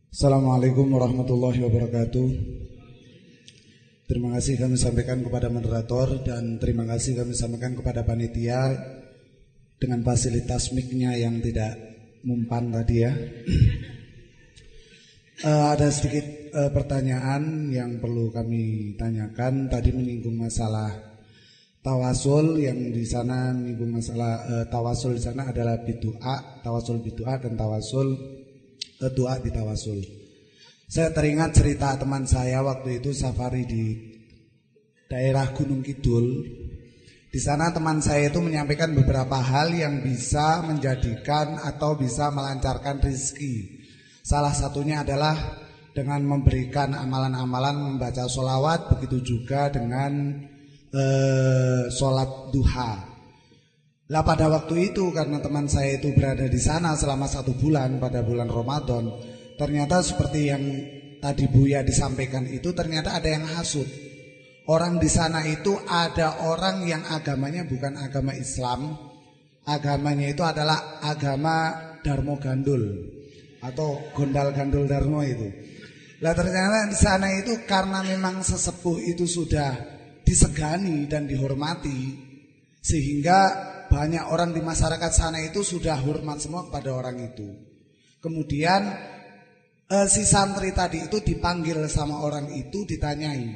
Assalamualaikum warahmatullahi wabarakatuh. Terima kasih kami sampaikan kepada moderator dan terima kasih kami sampaikan kepada panitia dengan fasilitas mic-nya yang tidak mempan tadi ya. Ada sedikit pertanyaan yang perlu kami tanyakan. Tadi menyinggung masalah tawasul, yang di sana menyinggung masalah tawasul di sana adalah bid'ah, tawasul bid'ah dan tawasul doa di tawasul. Saya teringat cerita teman saya waktu itu safari di daerah Gunung Kidul. Di sana teman saya itu menyampaikan beberapa hal yang bisa menjadikan atau bisa melancarkan rezeki. Salah satunya adalah dengan memberikan amalan-amalan membaca sholawat, begitu juga dengan sholat duha. Lah pada waktu itu karena teman saya itu berada di sana selama 1 bulan pada bulan Ramadan, ternyata seperti yang tadi Buya disampaikan itu, ternyata ada yang hasut. Orang di sana itu ada orang yang agamanya bukan agama Islam, agamanya itu adalah agama Darmo Gandul atau Gondal Gandul Darmo itu. Lah ternyata di sana itu karena memang sesepuh itu sudah disegani dan dihormati, sehingga banyak orang di masyarakat sana itu sudah hormat semua kepada orang itu. Kemudian si santri tadi itu dipanggil sama orang itu, ditanyai,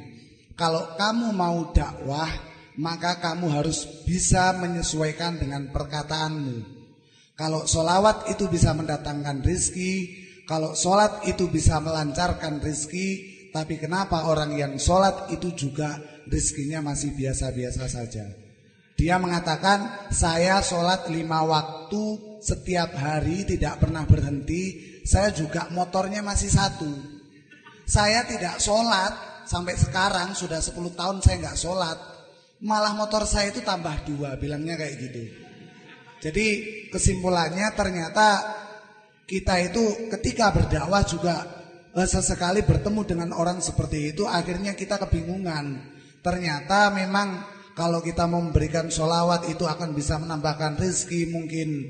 kalau kamu mau dakwah maka kamu harus bisa menyesuaikan dengan perkataanmu. Kalau sholawat itu bisa mendatangkan rizki, kalau sholat itu bisa melancarkan rizki, tapi kenapa orang yang sholat itu juga rizkinya masih biasa-biasa saja? Dia mengatakan, saya sholat 5 waktu setiap hari tidak pernah berhenti. Saya juga motornya masih 1. Saya tidak sholat sampai sekarang, sudah 10 tahun saya nggak sholat. Malah motor saya itu tambah 2, bilangnya kayak gitu. Jadi kesimpulannya ternyata kita itu ketika berdakwah juga sesekali bertemu dengan orang seperti itu, akhirnya kita kebingungan. Ternyata memang kalau kita memberikan sholawat itu akan bisa menambahkan rezeki, mungkin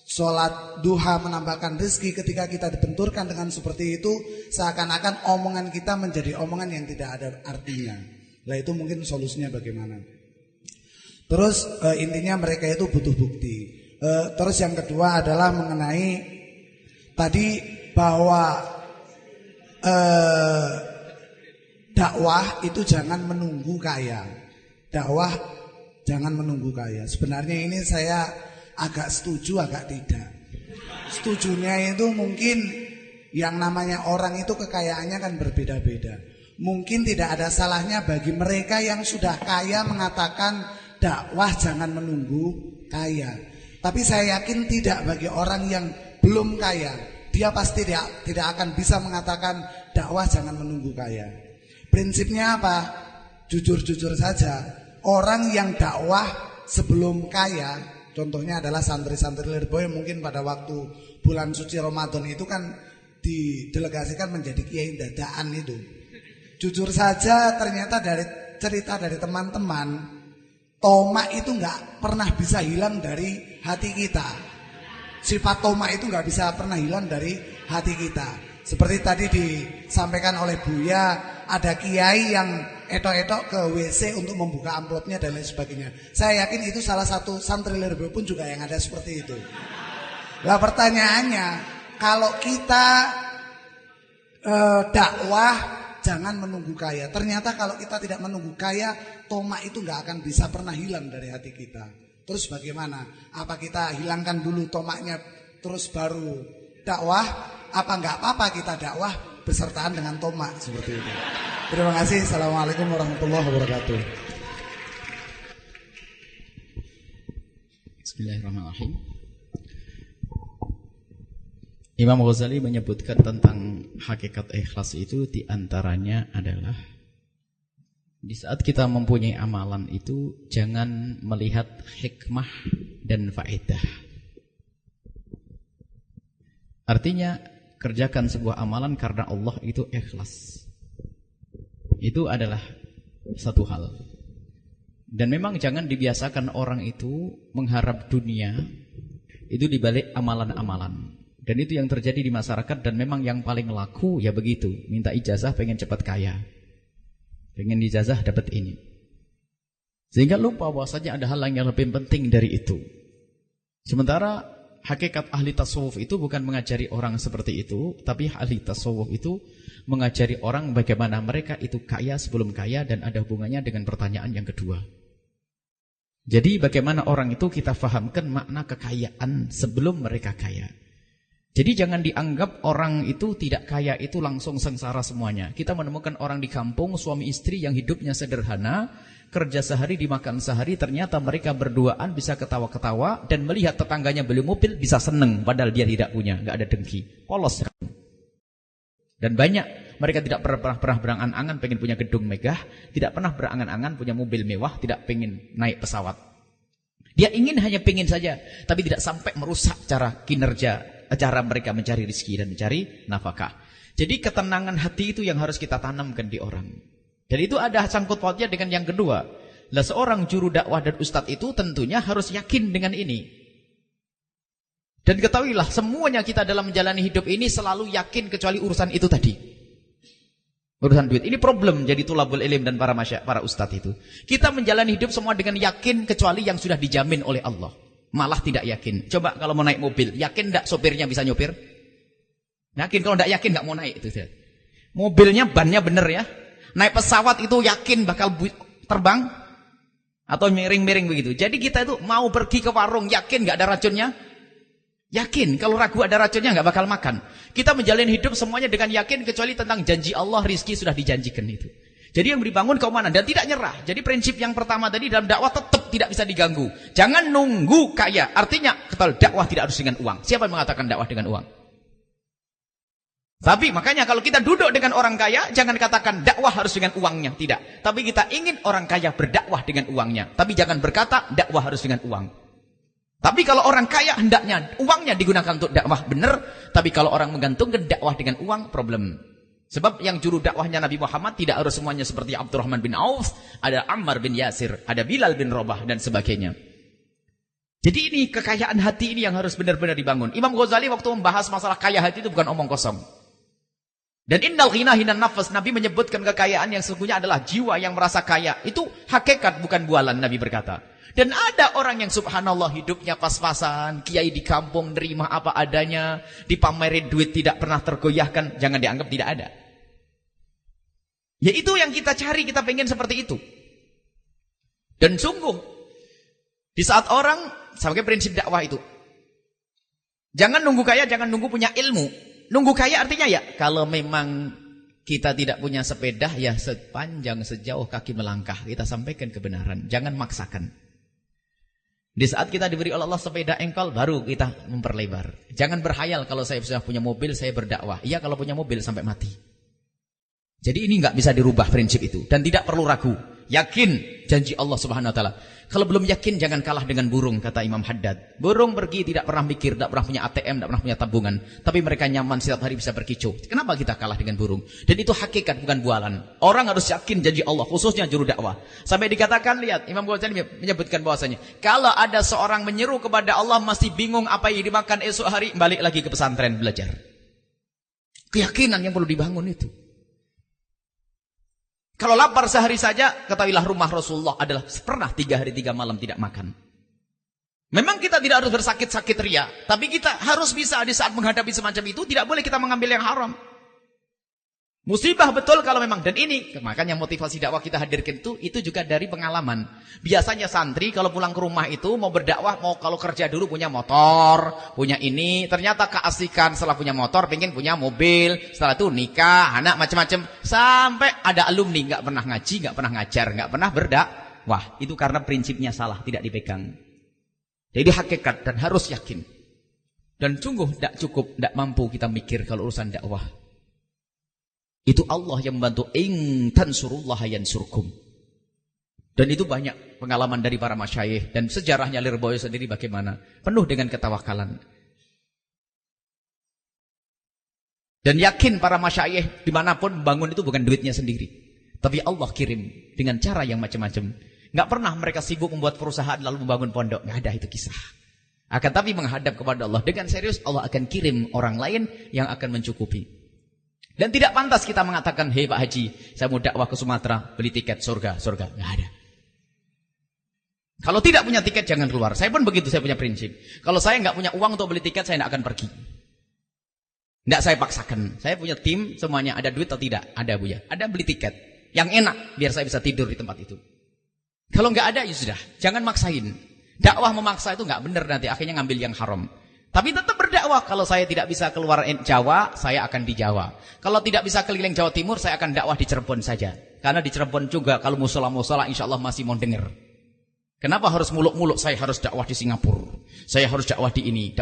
sholat duha menambahkan rezeki. Ketika kita dibenturkan dengan seperti itu, seakan-akan omongan kita menjadi omongan yang tidak ada artinya. Nah itu mungkin solusinya bagaimana. Terus intinya mereka itu butuh bukti. Terus yang kedua adalah mengenai tadi bahwa dakwah itu jangan menunggu kaya. Dakwah jangan menunggu kaya. Sebenarnya ini saya agak setuju, agak tidak. Setujunya itu mungkin yang namanya orang itu kekayaannya kan berbeda-beda. Mungkin tidak ada salahnya bagi mereka yang sudah kaya mengatakan dakwah jangan menunggu kaya. Tapi saya yakin tidak bagi orang yang belum kaya. Dia pasti tidak akan bisa mengatakan dakwah jangan menunggu kaya. Prinsipnya apa? Jujur-jujur saja. Orang yang dakwah sebelum kaya, contohnya adalah santri-santri Lirboy, mungkin pada waktu bulan suci Ramadan itu kan didelegasikan menjadi kiai dadaan itu. Jujur saja ternyata dari cerita dari teman-teman, tomak itu nggak pernah bisa hilang dari hati kita. Sifat tomak itu nggak bisa pernah hilang dari hati kita. Seperti tadi disampaikan oleh Buya, ada kiai yang etok-etok ke WC untuk membuka amplopnya dan lain sebagainya. Saya yakin itu salah satu santri Lirboy pun juga yang ada seperti itu. Lah pertanyaannya, kalau kita dakwah jangan menunggu kaya. Ternyata kalau kita tidak menunggu kaya, tomak itu nggak akan bisa pernah hilang dari hati kita. Terus bagaimana? Apa kita hilangkan dulu tomaknya terus baru dakwah? Apa nggak apa-apa kita dakwah besertaan dengan tomak seperti itu? Terima kasih. Assalamualaikum warahmatullahi wabarakatuh. Bismillahirrahmanirrahim. Imam Ghazali menyebutkan tentang hakikat ikhlas itu, diantaranya adalah di saat kita mempunyai amalan itu jangan melihat hikmah dan faedah. Artinya kerjakan sebuah amalan karena Allah itu ikhlas. Itu adalah satu hal. Dan memang jangan dibiasakan orang itu mengharap dunia itu dibalik amalan-amalan. Dan itu yang terjadi di masyarakat dan memang yang paling laku ya begitu. Minta ijazah pengen cepat kaya. Pengen ijazah dapat ini. Sehingga lupa bahwasanya ada hal yang lebih penting dari itu. Sementara hakikat ahli tasawuf itu bukan mengajari orang seperti itu, tapi ahli tasawuf itu mengajari orang bagaimana mereka itu kaya sebelum kaya dan ada hubungannya dengan pertanyaan yang kedua. Jadi bagaimana orang itu kita fahamkan makna kekayaan sebelum mereka kaya. Jadi jangan dianggap orang itu tidak kaya itu langsung sengsara semuanya. Kita menemukan orang di kampung, suami istri yang hidupnya sederhana, kerja sehari dimakan sehari, ternyata mereka berduaan bisa ketawa-ketawa dan melihat tetangganya beli mobil bisa seneng padahal dia tidak punya, nggak ada dengki. Polos. Dan banyak mereka tidak pernah berangan-angan pengen punya gedung megah, tidak pernah berangan-angan punya mobil mewah, tidak pengen naik pesawat. Dia ingin hanya pengen saja, tapi tidak sampai merusak cara kinerja, cara mereka mencari rezeki dan mencari nafkah. Jadi ketenangan hati itu yang harus kita tanamkan di orang. Dan itu ada sangkut pautnya dengan yang kedua. Lah seorang juru dakwah dan ustadz itu tentunya harus yakin dengan ini. Dan ketahuilah semuanya kita dalam menjalani hidup ini selalu yakin kecuali urusan itu tadi. Urusan duit. Ini problem jadi tulabul ilim dan para ustadz itu. Kita menjalani hidup semua dengan yakin kecuali yang sudah dijamin oleh Allah. Malah tidak yakin. Coba kalau mau naik mobil, yakin enggak sopirnya bisa nyopir? Yakin, kalau enggak yakin enggak mau naik itu. Mobilnya bannya bener ya. Naik pesawat itu yakin bakal terbang atau miring-miring begitu. Jadi kita itu mau pergi ke warung, yakin enggak ada racunnya? Yakin. Kalau ragu ada racunnya enggak bakal makan. Kita menjalani hidup semuanya dengan yakin kecuali tentang janji Allah, rizki sudah dijanjikan itu. Jadi yang dibangun keimanan dan tidak nyerah. Jadi prinsip yang pertama tadi dalam dakwah tetap tidak bisa diganggu. Jangan nunggu kaya. Artinya ketahui dakwah tidak harus dengan uang. Siapa yang mengatakan dakwah dengan uang? Tapi makanya kalau kita duduk dengan orang kaya, jangan katakan dakwah harus dengan uangnya. Tidak. Tapi kita ingin orang kaya berdakwah dengan uangnya. Tapi jangan berkata dakwah harus dengan uang. Tapi kalau orang kaya hendaknya uangnya digunakan untuk dakwah benar. Tapi kalau orang menggantungkan dakwah dengan uang, problem. Sebab yang juru dakwahnya Nabi Muhammad tidak harus semuanya seperti Abdurrahman bin Auf, ada Ammar bin Yasir, ada Bilal bin Rabah dan sebagainya. Jadi ini kekayaan hati ini yang harus benar-benar dibangun. Imam Ghazali waktu membahas masalah kaya hati itu bukan omong kosong. Dan innal ghina hinan nafas, Nabi menyebutkan kekayaan yang sesungguhnya adalah jiwa yang merasa kaya. Itu hakikat bukan bualan, Nabi berkata. Dan ada orang yang subhanallah hidupnya pas-pasan, kiai di kampung nerima apa adanya, dipamerin duit tidak pernah tergoyahkan, jangan dianggap tidak ada. Ya itu yang kita cari, kita pengen seperti itu. Dan sungguh, di saat orang, sebagai prinsip dakwah itu, jangan nunggu kaya, jangan nunggu punya ilmu. Nunggu kaya artinya ya, kalau memang kita tidak punya sepeda, ya sepanjang sejauh kaki melangkah, kita sampaikan kebenaran, jangan maksakan. Di saat kita diberi oleh Allah sepeda engkol, baru kita memperlebar. Jangan berhayal kalau saya sudah punya mobil, saya berdakwah. Iya kalau punya mobil sampai mati. Jadi ini nggak bisa dirubah prinsip itu. Dan tidak perlu ragu. Yakin janji Allah Subhanahu Wa Taala. Kalau belum yakin jangan kalah dengan burung, kata Imam Haddad. Burung pergi tidak pernah mikir, tidak pernah punya ATM, tidak pernah punya tabungan. Tapi mereka nyaman setiap hari bisa berkicau. Kenapa kita kalah dengan burung? Dan itu hakikat bukan bualan. Orang harus yakin janji Allah, khususnya juru dakwah. Sampai dikatakan, lihat, Imam Ghazali menyebutkan bahwasanya kalau ada seorang menyeru kepada Allah masih bingung apa yang dimakan esok hari, balik lagi ke pesantren belajar. Keyakinan yang perlu dibangun itu. Kalau lapar sehari saja, ketahuilah rumah Rasulullah adalah pernah 3 hari 3 malam tidak makan. Memang kita tidak harus bersakit-sakit ria, tapi kita harus bisa di saat menghadapi semacam itu, tidak boleh kita mengambil yang haram. Musibah betul kalau memang, dan ini makanya motivasi dakwah kita hadirkan itu juga dari pengalaman. Biasanya santri kalau pulang ke rumah itu mau berdakwah, mau kalau kerja dulu punya motor, punya ini, ternyata keasikan setelah punya motor pengen punya mobil, setelah itu nikah, anak macam-macam, sampai ada alumni nggak pernah ngaji, nggak pernah ngajar, nggak pernah berdakwah. Itu karena prinsipnya salah, tidak dipegang. Jadi hakikat dan harus yakin. Dan sungguh tidak cukup, tidak mampu kita mikir kalau urusan dakwah. Itu Allah yang membantu, in tansurullaha yansurkum. Dan itu banyak pengalaman dari para masyayikh dan sejarahnya Lirboyo sendiri bagaimana, penuh dengan ketawakalan. Dan yakin para masyayikh dimanapun membangun itu bukan duitnya sendiri, tapi Allah kirim dengan cara yang macam-macam. Nggak pernah mereka sibuk membuat perusahaan lalu membangun pondok, nggak ada itu kisah. Akan tapi menghadap kepada Allah dengan serius, Allah akan kirim orang lain yang akan mencukupi. Dan tidak pantas kita mengatakan, hei Pak Haji, saya mau dakwah ke Sumatera, beli tiket surga. Nggak ada. Kalau tidak punya tiket jangan keluar. Saya pun begitu, saya punya prinsip. Kalau saya nggak punya uang untuk beli tiket, saya nggak akan pergi. Nggak saya paksakan. Saya punya tim, semuanya ada duit atau tidak? Ada Buya. Ada beli tiket. Yang enak, biar saya bisa tidur di tempat itu. Kalau nggak ada, ya sudah. Jangan maksain. Dakwah memaksa itu nggak benar nanti. Akhirnya ngambil yang haram. Tapi tetap berdakwah. Kalau saya tidak bisa keluar Jawa, saya akan di Jawa. Kalau tidak bisa keliling Jawa Timur, saya akan dakwah di Cirebon saja. Karena di Cirebon juga, kalau musola-musola, insya Allah masih mau dengar. Kenapa harus muluk-muluk? Saya harus dakwah di Singapura. Saya harus dakwah di ini.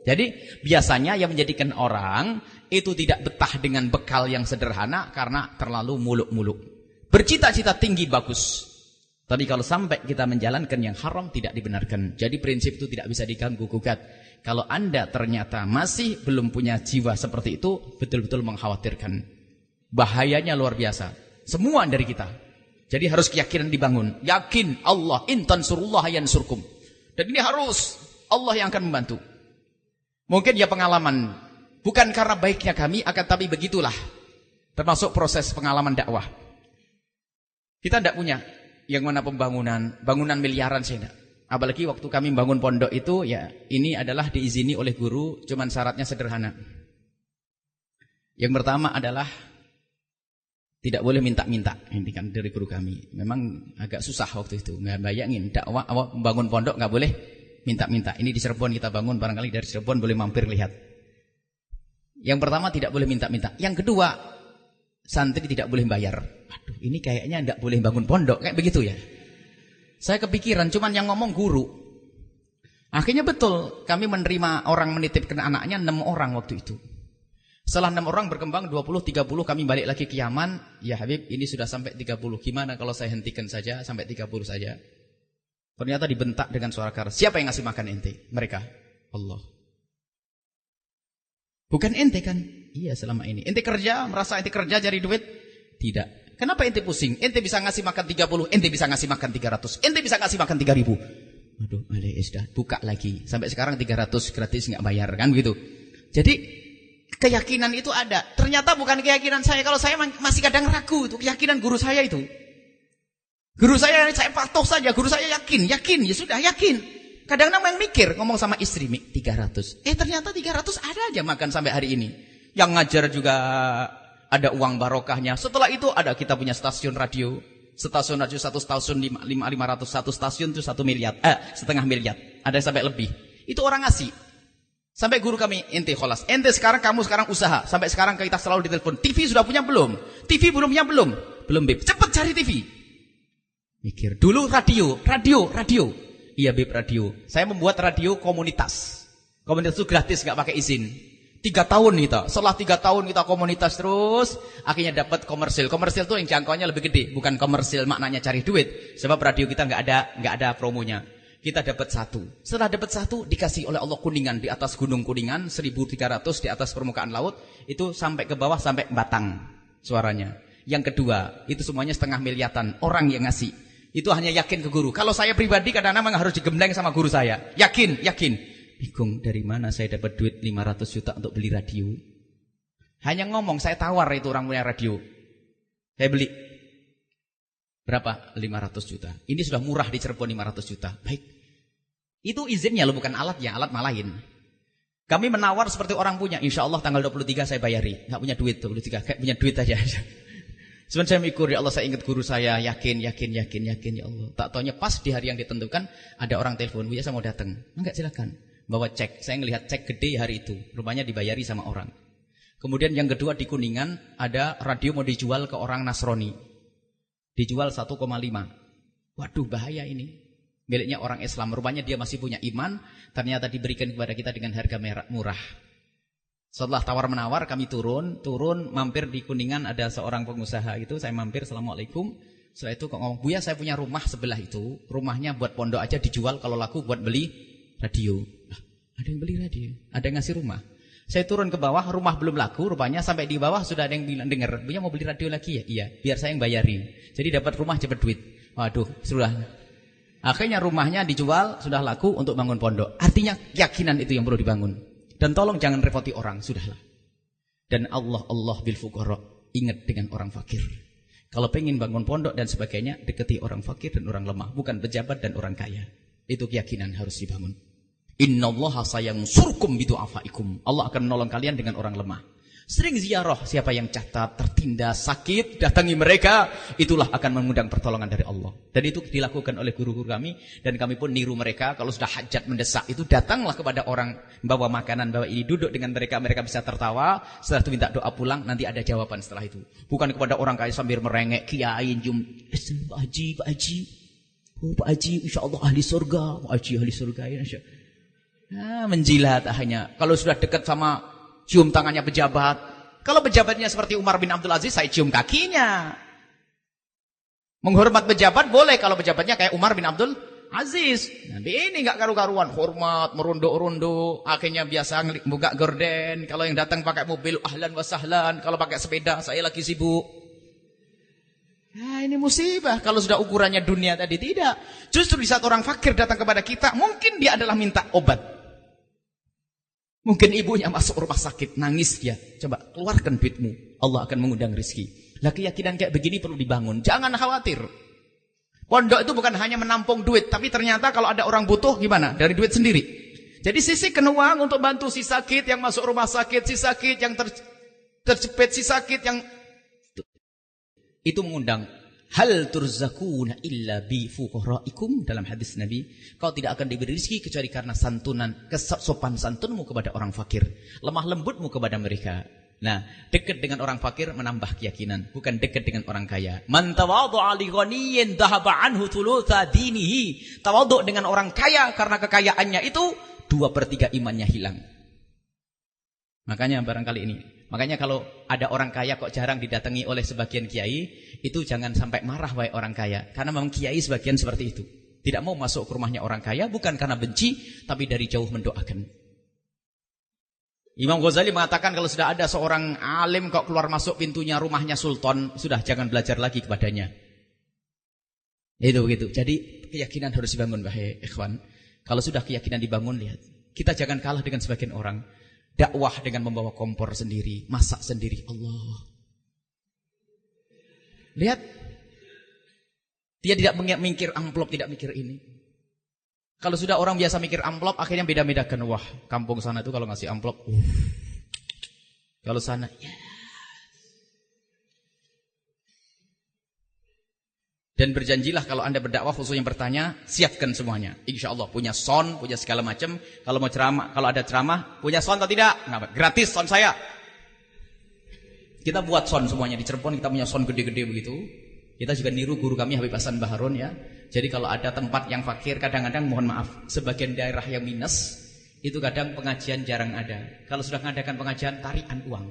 Jadi biasanya yang menjadikan orang itu tidak betah dengan bekal yang sederhana karena terlalu muluk-muluk. Bercita-cita tinggi bagus. Tapi kalau sampai kita menjalankan yang haram tidak dibenarkan. Jadi prinsip itu tidak bisa diganggu-gugat. Kalau Anda ternyata masih belum punya jiwa seperti itu, betul-betul mengkhawatirkan. Bahayanya luar biasa. Semua dari kita. Jadi harus keyakinan dibangun. Yakin Allah, in tansurullah yansurkum. Dan ini harus Allah yang akan membantu. Mungkin ya pengalaman. Bukan karena baiknya kami, akan tapi begitulah. Termasuk proses pengalaman dakwah. Kita tidak punya yang mana bangunan miliaran saya tidak. Apalagi waktu kami bangun pondok itu, ya ini adalah diizini oleh guru, cuman syaratnya sederhana. Yang pertama adalah tidak boleh minta-minta. Ini kan dari guru kami. Memang agak susah waktu itu. Nggak bayangin dakwah membangun pondok nggak boleh minta-minta. Ini di Cirebon kita bangun, barangkali dari Cirebon boleh mampir lihat. Yang pertama tidak boleh minta-minta. Yang kedua, santri tidak boleh bayar. Aduh, ini kayaknya nggak boleh bangun pondok kayak begitu ya. Saya kepikiran, cuman yang ngomong guru. Akhirnya betul, kami menerima orang menitipkan anaknya 6 orang waktu itu. Setelah 6 orang berkembang 20-30, kami balik lagi ke Yaman. Ya Habib, ini sudah sampai 30. Gimana kalau saya hentikan saja sampai 30 saja? Ternyata dibentak dengan suara keras. Siapa yang ngasih makan ente? Mereka. Allah. Bukan ente kan? Iya selama ini. Ente kerja, merasa ente kerja cari duit? Tidak. Kenapa ente pusing? Ente bisa ngasih makan 30, ente bisa ngasih makan 300, ente bisa ngasih makan 3000. Aduh, sudah buka lagi. Sampai sekarang 300 gratis nggak bayar kan begitu. Jadi keyakinan itu ada. Ternyata bukan keyakinan saya. Kalau saya masih kadang ragu itu keyakinan guru saya itu. Guru saya patuh saja. Guru saya yakin, ya sudah yakin. Kadang-kadang yang mikir ngomong sama istri 300. Ternyata 300 ada aja makan sampai hari ini. Yang ngajar juga ada uang barokahnya. Setelah itu ada kita punya stasiun radio. Stasiun radio 1 stasiun 500, 1 stasiun itu 1 miliar. Setengah miliar. Ada sampai lebih. Itu orang ngasih. Sampai guru kami, ente kholas. Ente kamu sekarang usaha. Sampai sekarang kita selalu ditelepon. TV sudah punya belum? TV belum punya belum? Belum Beb. Cepat cari TV. Mikir. Dulu radio. Iya Beb radio. Saya membuat radio komunitas. Komunitas itu gratis, nggak pakai izin. 3 tahun kita. Setelah 3 tahun kita komunitas terus, akhirnya dapat komersil. Komersil itu yang jangkauannya lebih gede, bukan komersil maknanya cari duit. Sebab radio kita nggak ada promonya. Kita dapat 1. Setelah dapat 1, dikasih oleh Allah Kuningan di atas gunung Kuningan 1300 di atas permukaan laut, itu sampai ke bawah sampai Batang suaranya. Yang kedua, itu semuanya setengah miliatan orang yang ngasih. Itu hanya yakin ke guru. Kalau saya pribadi kadang-kadang memang harus digembleng sama guru saya. Yakin. Bingung dari mana saya dapat duit 500 juta untuk beli radio. Hanya ngomong, saya tawar itu orang punya radio. Saya beli. Berapa? 500 juta. Ini sudah murah di Cirebon 500 juta. Baik. Itu izinnya loh, bukan alatnya, alat malah lain. Kami menawar seperti orang punya. Insya Allah tanggal 23 saya bayari. Nggak punya duit 23, kayak punya duit aja. Sebenarnya saya mikir, ya Allah saya ingat guru saya, yakin ya Allah. Tak taunya pas di hari yang ditentukan ada orang telepon, "Buya saya mau datang." Enggak, silakan. Bawa cek, saya ngelihat cek gede hari itu, rupanya dibayari sama orang. Kemudian yang kedua di Kuningan ada radio mau dijual ke orang Nasrani, dijual 1,5. Waduh bahaya ini, miliknya orang Islam, rupanya dia masih punya iman, ternyata diberikan kepada kita dengan harga murah. Setelah tawar menawar kami turun mampir di Kuningan, ada seorang pengusaha itu, saya mampir, assalamualaikum. Setelah itu kok ngomong, "Buya saya punya rumah sebelah itu, rumahnya buat pondok aja dijual, kalau laku buat beli radio." Ada yang beli radio, ada yang ngasih rumah. Saya turun ke bawah, rumah belum laku, rupanya sampai di bawah sudah ada yang bilang, "Dengar, Buya mau beli radio lagi ya?" "Iya, biar saya yang bayarin." Jadi dapat rumah dapat duit. Waduh, sudah. Akhirnya rumahnya dijual, sudah laku untuk bangun pondok. Artinya keyakinan itu yang perlu dibangun. Dan tolong jangan repoti orang, sudahlah. Dan Allah bil fuqara, ingat dengan orang fakir. Kalau pengen bangun pondok dan sebagainya, dekati orang fakir dan orang lemah, bukan pejabat dan orang kaya. Itu keyakinan harus dibangun. Innallaha sayansurkum bidu'afaikum. Allah akan menolong kalian dengan orang lemah. Sering ziarah siapa yang cacat, tertindas, sakit, datangi mereka, itulah akan mengundang pertolongan dari Allah. Dan itu dilakukan oleh guru-guru kami, dan kami pun niru mereka. Kalau sudah hajat mendesak itu datanglah kepada orang, bawa makanan, bawa ini, duduk dengan mereka, mereka bisa tertawa, setelah itu minta doa pulang, nanti ada jawaban setelah itu. Bukan kepada orang kaya sambil merengek, kiai, Pak Haji, oh Pak Haji, insya Allah ahli surga, Pak Haji ahli surga, ya insya Allah. Nah, menjilat hanya. Kalau sudah dekat sama cium tangannya pejabat. Kalau pejabatnya seperti Umar bin Abdul Aziz, saya cium kakinya. Menghormat pejabat boleh kalau pejabatnya kayak Umar bin Abdul Aziz. Nanti ini nggak karu-karuan, hormat, merunduk-runduk, akhirnya biasa buka gorden. Kalau yang datang pakai mobil, ahlan wa sahlan. Kalau pakai sepeda, saya lagi sibuk. Nah, ini musibah. Kalau sudah ukurannya dunia tadi tidak. Justru di saat orang fakir datang kepada kita, mungkin dia adalah minta obat. Mungkin ibunya masuk rumah sakit, nangis dia. Coba keluarkan duitmu, Allah akan mengundang rezeki. Lah keyakinan kayak begini perlu dibangun. Jangan khawatir. Pondok itu bukan hanya menampung duit, tapi ternyata kalau ada orang butuh gimana? Dari duit sendiri. Jadi sisihkan uang untuk bantu si sakit yang masuk rumah sakit, si sakit yang terjepit, si sakit yang itu mengundang. Hal turzakuna illa bi fuqaraikum, dalam hadis Nabi, kau tidak akan diberi rezeki kecuali karena santunan, kesopan santunmu kepada orang fakir, lemah lembutmu kepada mereka. Nah, dekat dengan orang fakir menambah keyakinan, bukan dekat dengan orang kaya. Man tawadhu'a li ghaniyyin dhahaba anhu thulutsa dinihi. Tawadhu dengan orang kaya karena kekayaannya itu 2/3 imannya hilang. Makanya barangkali ini. Makanya kalau ada orang kaya kok jarang didatangi oleh sebagian kiai, itu jangan sampai marah wahai orang kaya. Karena memang kiai sebagian seperti itu. Tidak mau masuk ke rumahnya orang kaya, bukan karena benci, tapi dari jauh mendoakan. Imam Ghazali mengatakan kalau sudah ada seorang alim kok keluar masuk pintunya rumahnya sultan, sudah jangan belajar lagi kepadanya. Itu begitu. Jadi keyakinan harus dibangun, wahai ikhwan. Kalau sudah keyakinan dibangun, lihat. Kita jangan kalah dengan sebagian orang. Dakwah dengan membawa kompor sendiri, masak sendiri, Allah. Lihat, dia tidak mikir amplop, tidak mikir ini. Kalau sudah orang biasa mikir amplop, akhirnya beda-bedakan. Wah, kampung sana itu kalau ngasih amplop, kalau sana, ya. Dan berjanjilah kalau anda berdakwah khusus yang bertanya, siapkan semuanya. Insya Allah punya sound, punya segala macam. Kalau mau ceramah, kalau ada ceramah, punya sound atau tidak? Nggak, gratis sound saya. Kita buat sound semuanya di Cirebon, kita punya sound gede-gede begitu. Kita juga niru guru kami Habib Hasan Baharun ya. Jadi kalau ada tempat yang fakir, kadang-kadang mohon maaf, sebagian daerah yang minus, itu kadang pengajian jarang ada. Kalau sudah mengadakan pengajian, tarikan uang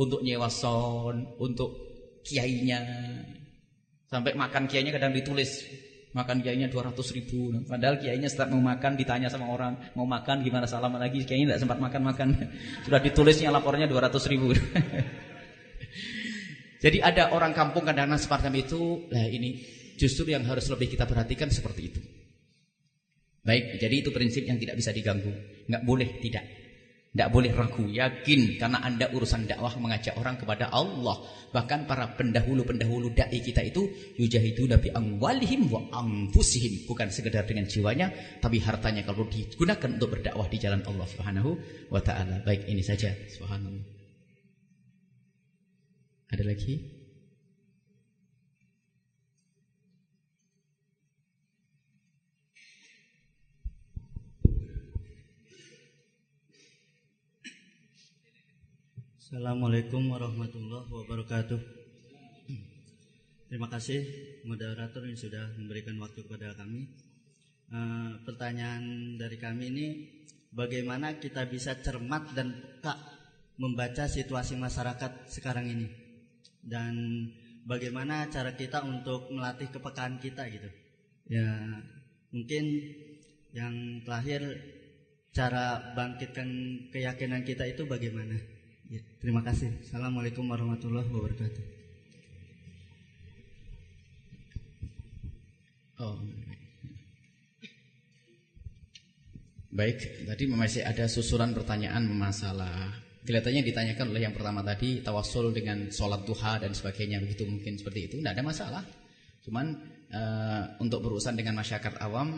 untuk nyewa sound, untuk kiainya. Sampai makan kiainya kadang ditulis, makan kiainya 200.000. Padahal kiainya setelah mau makan ditanya sama orang, mau makan gimana, salaman lagi, kiainya tidak sempat makan-makan. Sudah ditulisnya lapornya 200.000. Jadi ada orang kampung kadang-kadang seperti itu. Nah ini justru yang harus lebih kita perhatikan seperti itu. Baik, jadi itu prinsip yang tidak bisa diganggu. Nggak boleh tidak. Tidak boleh ragu, yakin, karena anda urusan dakwah mengajak orang kepada Allah. Bahkan para pendahulu-pendahulu da'i kita itu yujahiduna bi amwalihim wa anfusihim, bukan sekedar dengan jiwanya, tapi hartanya kalau digunakan untuk berdakwah di jalan Allah Subhanahu wa taala. Baik, ini saja. Subhanallah. Ada lagi? Assalamualaikum warahmatullahi wabarakatuh. Terima kasih moderator yang sudah memberikan waktu kepada kami. Pertanyaan dari kami ini, bagaimana kita bisa cermat dan peka membaca situasi masyarakat sekarang ini, dan bagaimana cara kita untuk melatih kepekaan kita gitu. Ya, mungkin yang terakhir, cara bangkitkan keyakinan kita itu bagaimana? Ya, terima kasih. Assalamualaikum warahmatullahi wabarakatuh. Baik, tadi masih ada susulan pertanyaan masalah kelihatannya ditanyakan oleh yang pertama tadi tawassul dengan sholat duha dan sebagainya, begitu mungkin seperti itu, tidak ada masalah. Cuman untuk berurusan dengan masyarakat awam,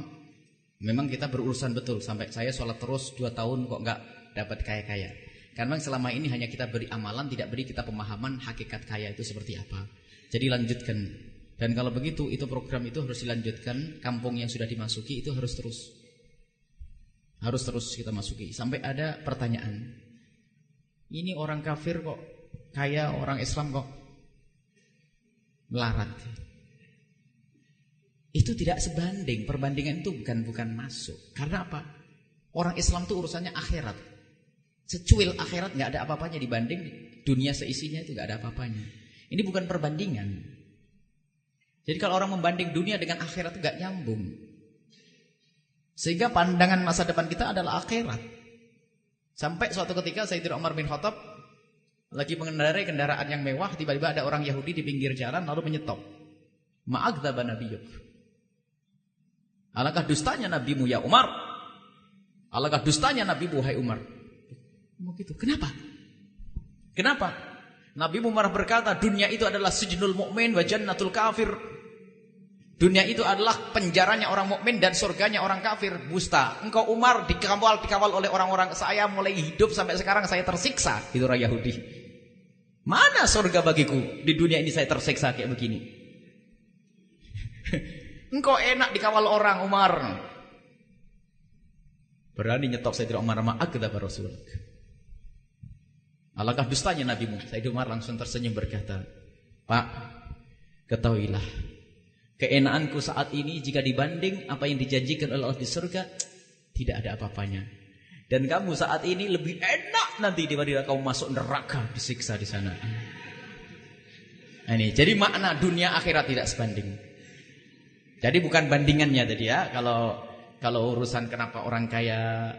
memang kita berurusan betul sampai saya sholat terus 2 tahun kok nggak dapat kaya-kaya. Karena selama ini hanya kita beri amalan, tidak beri kita pemahaman hakikat kaya itu seperti apa. Jadi lanjutkan. Dan kalau begitu, itu program itu harus dilanjutkan. Kampung yang sudah dimasuki itu harus terus kita masuki. Sampai ada pertanyaan, ini orang kafir kok kaya, orang Islam kok melarat. Itu tidak sebanding. Perbandingan itu bukan masuk. Karena apa? Orang Islam itu urusannya akhirat. Secuil akhirat nggak ada apa-apanya dibanding dunia seisinya, itu nggak ada apa-apanya. Ini bukan perbandingan. Jadi kalau orang membanding dunia dengan akhirat itu nggak nyambung. Sehingga pandangan masa depan kita adalah akhirat. Sampai suatu ketika Sayyidina Umar bin Khattab lagi mengendarai kendaraan yang mewah, tiba-tiba ada orang Yahudi di pinggir jalan lalu menyetop. Ma'agdzaba nabiyyuk. Alangkah dustanya nabimu ya Umar. Alangkah dustanya nabimu hai Umar. Begitu. Kenapa? Nabi Umar berkata, dunia itu adalah sijnul mu'min wa jannatul kafir. Dunia itu adalah penjaranya orang mukmin dan surganya orang kafir. Busta. Engkau Umar dikawal oleh orang-orang, saya mulai hidup sampai sekarang saya tersiksa. Itu orang Yahudi. Mana surga bagiku? Di dunia ini saya tersiksa kayak begini. Engkau enak dikawal orang Umar. Berani nyetop Sayyidina Umar ma'agdzaba Rasulullah. Alangkah dustanya nabimu. Sayyidina Umar langsung tersenyum berkata, Pak, ketahuilah, keenakanku saat ini jika dibanding apa yang dijanjikan oleh Allah di surga, tidak ada apa-apanya. Dan kamu saat ini lebih enak nanti daripada kamu masuk neraka disiksa di sana. Nah, ini jadi makna dunia akhirat tidak sebanding. Jadi bukan bandingannya tadi ya. Kalau urusan kenapa orang kaya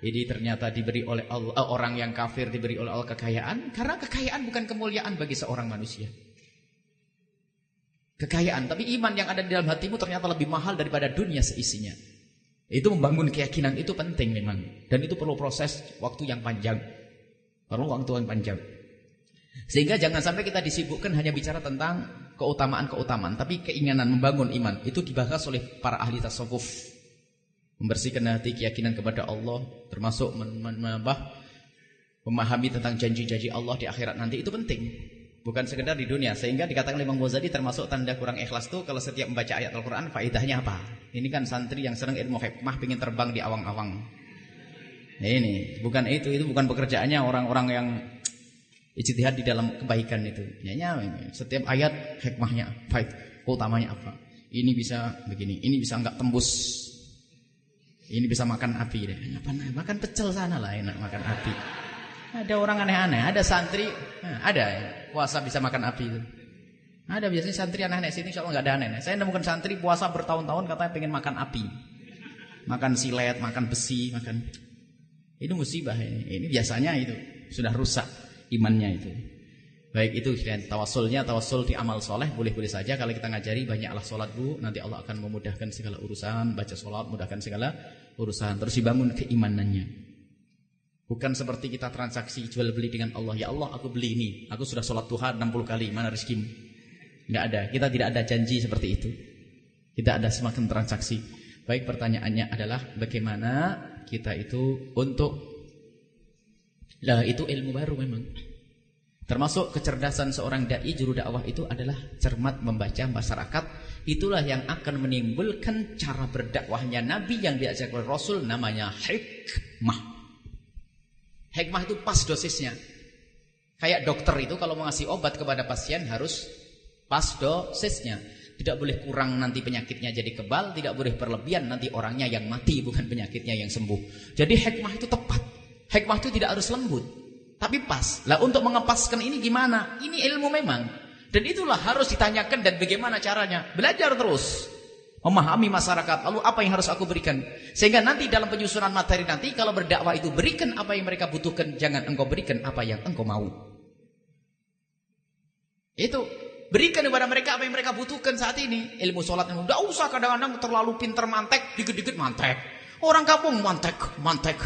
ini ternyata diberi oleh Allah, orang yang kafir diberi oleh Allah kekayaan, karena kekayaan bukan kemuliaan bagi seorang manusia. Kekayaan, tapi iman yang ada di dalam hatimu ternyata lebih mahal daripada dunia seisinya. Itu membangun keyakinan itu penting memang, dan itu perlu proses waktu yang panjang. Sehingga jangan sampai kita disibukkan hanya bicara tentang keutamaan-keutamaan, tapi keinginan membangun iman itu dibahas oleh para ahli tasawuf. Membersihkan hati, keyakinan kepada Allah, termasuk memahami tentang janji-janji Allah di akhirat nanti, itu penting. Bukan sekedar di dunia. Sehingga dikatakan oleh Imam Ghazali termasuk tanda kurang ikhlas itu kalau setiap membaca ayat Al-Quran, faedahnya apa? Ini kan santri yang senang ilmu hikmah, pengen terbang di awang-awang. Ini bukan itu bukan pekerjaannya orang-orang yang ijtihad di dalam kebaikan itu. Setiap ayat hikmahnya, utamanya apa? Ini bisa begini, ini bisa enggak tembus. Ini bisa makan api deh. Makan pecel sana lah enak makan api. Ada orang aneh-aneh, ada santri, ada puasa bisa makan api itu. Ada biasanya santri aneh-aneh, sini insyaallah enggak ada aneh-aneh. Saya nemukan santri puasa bertahun-tahun katanya pengen makan api. Makan silet, makan besi, makan. Itu musibah ini. Ini biasanya itu sudah rusak imannya itu. Baik itu tawassul di amal soleh boleh-boleh saja. Kalau kita ngajari banyaklah sholat bu, nanti Allah akan memudahkan segala urusan. Baca sholat mudahkan segala urusan. Terus dibangun keimanannya. Bukan seperti kita transaksi jual beli dengan Allah. Ya Allah aku beli ini, aku sudah sholat duha 60 kali, mana rezekimu? Enggak ada, kita tidak ada janji seperti itu. Tidak ada semacam transaksi. Baik, pertanyaannya adalah bagaimana kita itu untuk itu ilmu baru memang. Termasuk kecerdasan seorang dai juru dakwah itu adalah cermat membaca masyarakat. Itulah yang akan menimbulkan cara berdakwahnya Nabi yang diajarkan oleh Rasul, namanya hikmah. Hikmah itu pas dosisnya. Kayak dokter itu kalau mau ngasih obat kepada pasien harus pas dosisnya. Tidak boleh kurang nanti penyakitnya jadi kebal, tidak boleh berlebihan nanti orangnya yang mati bukan penyakitnya yang sembuh. Jadi hikmah itu tepat. Hikmah itu tidak harus lembut, tapi pas. Lah untuk mengepaskan ini gimana? Ini ilmu memang. Dan itulah harus ditanyakan dan bagaimana caranya. Belajar terus. Memahami masyarakat. Lalu apa yang harus aku berikan? Sehingga nanti dalam penyusunan materi nanti kalau berdakwah itu berikan apa yang mereka butuhkan. Jangan engkau berikan apa yang engkau mau. Itu. Berikan kepada mereka apa yang mereka butuhkan saat ini. Ilmu sholat yang udah usah kadang-kadang terlalu pinter mantek. Dikit-dikit mantek. Orang kampung mantek.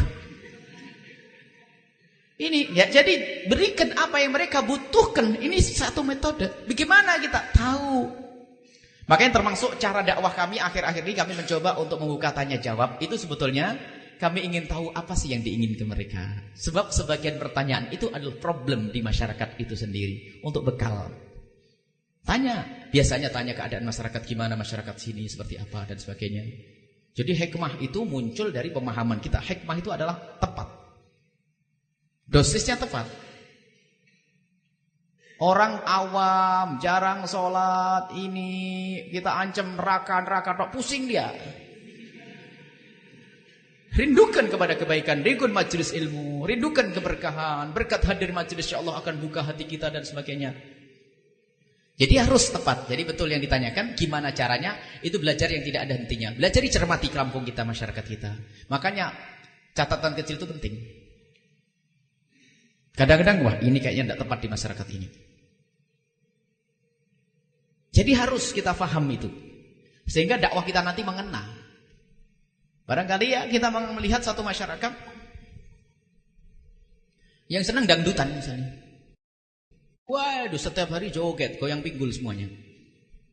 Ini ya, jadi berikan apa yang mereka butuhkan. Ini satu metode. Bagaimana kita tahu? Makanya termasuk cara dakwah kami akhir-akhir ini, kami mencoba untuk membuka tanya jawab. Itu sebetulnya kami ingin tahu apa sih yang diinginkan mereka. Sebab sebagian pertanyaan itu adalah problem di masyarakat itu sendiri. Untuk bekal. Biasanya tanya keadaan masyarakat gimana, masyarakat sini seperti apa dan sebagainya. Jadi hikmah itu muncul dari pemahaman kita. Hikmah itu adalah tepat. Dosisnya tepat. Orang awam, jarang sholat, ini kita ancam neraka, pusing dia. Rindukan kepada kebaikan, rindukan majelis ilmu, rindukan keberkahan, berkat hadir majelis insyaallah akan buka hati kita dan sebagainya. Jadi harus tepat. Jadi betul yang ditanyakan, gimana caranya? Itu belajar yang tidak ada hentinya. Belajar dicermati kampung kita, masyarakat kita. Makanya catatan kecil itu penting. Kadang-kadang wah ini kayaknya tidak tepat di masyarakat ini. Jadi harus kita paham itu. Sehingga dakwah kita nanti mengena. Barangkali ya kita melihat satu masyarakat yang senang dangdutan misalnya. Waduh setiap hari joget, goyang pinggul semuanya.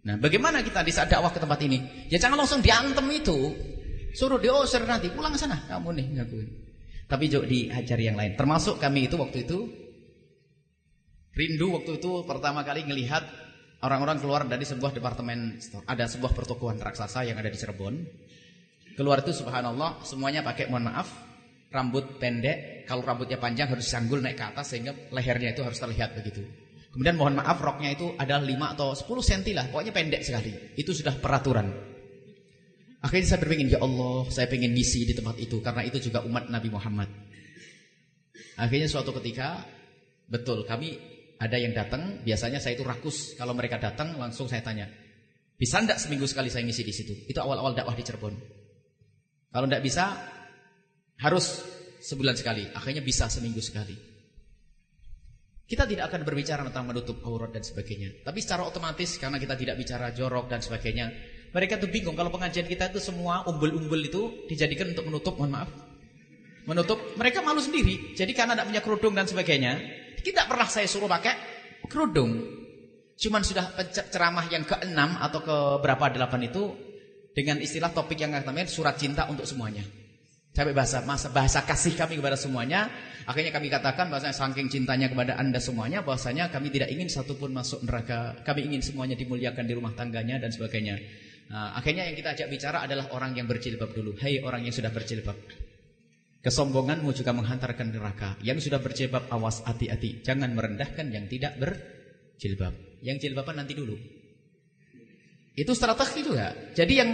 Nah bagaimana kita di saat dakwah ke tempat ini? Ya jangan langsung diantem itu. Suruh diusir nanti, pulang sana kamu nih ngakuin. Tapi juga diajar yang lain. Termasuk kami itu waktu itu rindu waktu itu pertama kali ngelihat orang-orang keluar dari sebuah departemen, ada sebuah pertokoan raksasa yang ada di Cirebon. Keluar itu subhanallah semuanya pakai, mohon maaf, rambut pendek. Kalau rambutnya panjang harus sanggul naik ke atas sehingga lehernya itu harus terlihat begitu. Kemudian mohon maaf roknya itu ada 5 atau 10 cm lah, pokoknya pendek sekali. Itu sudah peraturan. Akhirnya saya berpikir, ya Allah, saya pengen ngisi di tempat itu karena itu juga umat Nabi Muhammad. Akhirnya suatu ketika, betul kami ada yang datang, biasanya saya itu rakus kalau mereka datang langsung saya tanya, bisa enggak seminggu sekali saya ngisi di situ? Itu awal-awal dakwah di Cirebon. Kalau enggak bisa, harus sebulan sekali. Akhirnya bisa seminggu sekali. Kita tidak akan berbicara tentang menutup aurat dan sebagainya. Tapi secara otomatis karena kita tidak bicara jorok dan sebagainya, mereka tuh bingung kalau pengajian kita itu semua umbul-umbul itu dijadikan untuk menutup, mohon maaf. Menutup, mereka malu sendiri. Jadi karena tidak punya kerudung dan sebagainya, tidak pernah saya suruh pakai kerudung. Cuman sudah ceramah yang ke-6 atau ke berapa 8 itu dengan istilah topik yang namanya surat cinta untuk semuanya. Sampai bahasa kasih kami kepada semuanya. Akhirnya kami katakan bahwasanya saking cintanya kepada Anda semuanya, bahwasanya kami tidak ingin satupun masuk neraka. Kami ingin semuanya dimuliakan di rumah tangganya dan sebagainya. Nah, akhirnya yang kita ajak bicara adalah orang yang berjilbab dulu. Hai orang yang sudah berjilbab, kesombonganmu juga menghantarkan neraka. Yang sudah berjilbab awas, hati-hati, jangan merendahkan yang tidak berjilbab. Yang jilbaban nanti dulu. Itu strategi juga. Jadi yang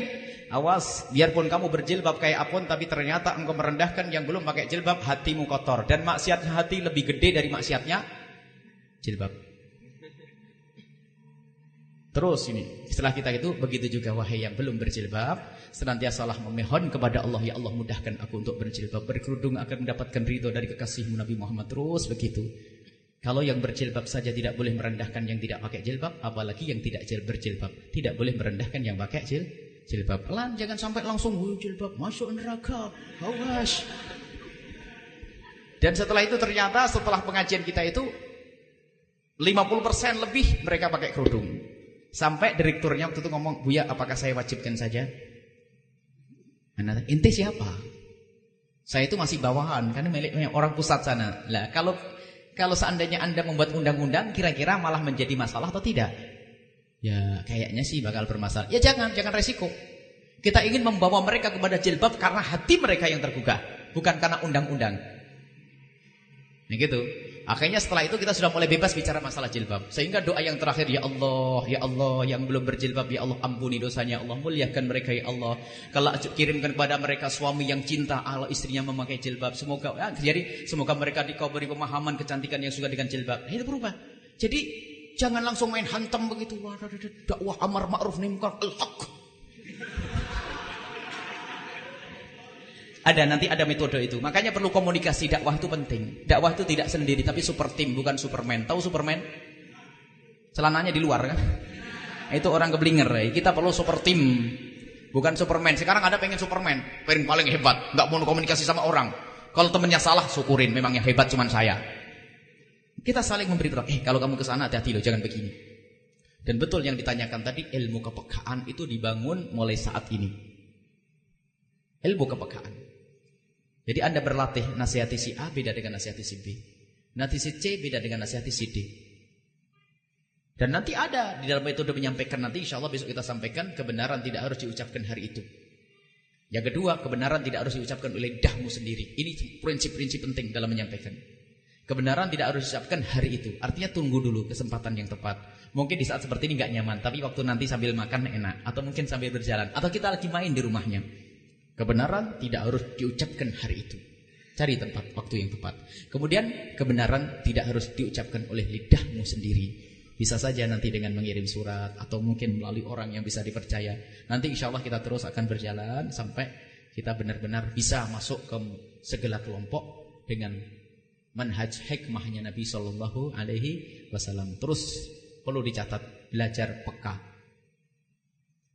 awas, biarpun kamu berjilbab kayak apapun, tapi ternyata engkau merendahkan yang belum pakai jilbab, hatimu kotor. Dan maksiatnya hati lebih gede dari maksiatnya jilbab. Terus ini, setelah kita itu, begitu juga wahai yang belum berjilbab, senantiasalah memohon kepada Allah, ya Allah mudahkan aku untuk berjilbab, berkerudung akan mendapatkan ridho dari kekasihmu Nabi Muhammad. Terus begitu. Kalau yang berjilbab saja tidak boleh merendahkan yang tidak pakai jilbab, apalagi yang tidak berjilbab tidak boleh merendahkan yang pakai jilbab. Pelan, jangan sampai langsung jilbab masuk neraka. Awas. Dan setelah itu ternyata setelah pengajian kita itu 50% lebih mereka pakai kerudung. Sampai direkturnya waktu itu ngomong, "Buya, apakah saya wajibkan saja?" Ente siapa? Saya itu masih bawahan, karena miliknya orang pusat sana. Lah, kalau seandainya Anda membuat undang-undang, kira-kira malah menjadi masalah atau tidak? Ya, kayaknya sih bakal bermasalah. Ya jangan resiko. Kita ingin membawa mereka kepada jilbab karena hati mereka yang tergugah, bukan karena undang-undang. Nah gitu. Akhirnya setelah itu kita sudah mulai bebas bicara masalah jilbab. Sehingga doa yang terakhir, ya Allah yang belum berjilbab, ya Allah ampuni dosanya, Allah muliakan mereka, ya Allah. Kalau kirimkan kepada mereka suami yang cinta, Allah istrinya memakai jilbab. Semoga semoga mereka diberi pemahaman kecantikan yang suka dengan jilbab. Itu berubah. Jadi jangan langsung main hantam begitu. Dakwah amar ma'ruf nahi munkar al-haq. Nanti ada metode itu. Makanya perlu komunikasi. Dakwah itu penting. Dakwah itu tidak sendiri, tapi super team, bukan Superman. Tahu Superman? Celananya di luar kan? Itu orang keblinger. Kita perlu super team. Bukan Superman. Sekarang ada pengen Superman, paling hebat, nggak mau komunikasi sama orang. Kalau temennya salah, syukurin, memang yang hebat cuman saya. Kita saling memberitahu, kalau kamu ke sana hati-hati loh, jangan begini. Dan betul yang ditanyakan tadi, ilmu kepekaan itu dibangun mulai saat ini. Ilmu kepekaan. Jadi Anda berlatih nasihati si A beda dengan nasihati si B. Nasihati si C beda dengan nasihati si D. Dan nanti ada di dalam metode menyampaikan, nanti insya Allah besok kita sampaikan, kebenaran tidak harus diucapkan hari itu. Yang kedua, kebenaran tidak harus diucapkan oleh lidahmu sendiri. Ini prinsip-prinsip penting dalam menyampaikan. Kebenaran tidak harus diucapkan hari itu. Artinya tunggu dulu kesempatan yang tepat. Mungkin di saat seperti ini gak nyaman, tapi waktu nanti sambil makan enak. Atau mungkin sambil berjalan. Atau kita lagi main di rumahnya. Kebenaran tidak harus diucapkan hari itu. Cari tempat, waktu yang tepat. Kemudian kebenaran tidak harus diucapkan oleh lidahmu sendiri. Bisa saja nanti dengan mengirim surat atau mungkin melalui orang yang bisa dipercaya. Nanti insya Allah kita terus akan berjalan sampai kita benar-benar bisa masuk ke segala kelompok dengan manhaj hikmahnya Nabi Sallallahu Alaihi Wasallam. Terus perlu dicatat, belajar peka.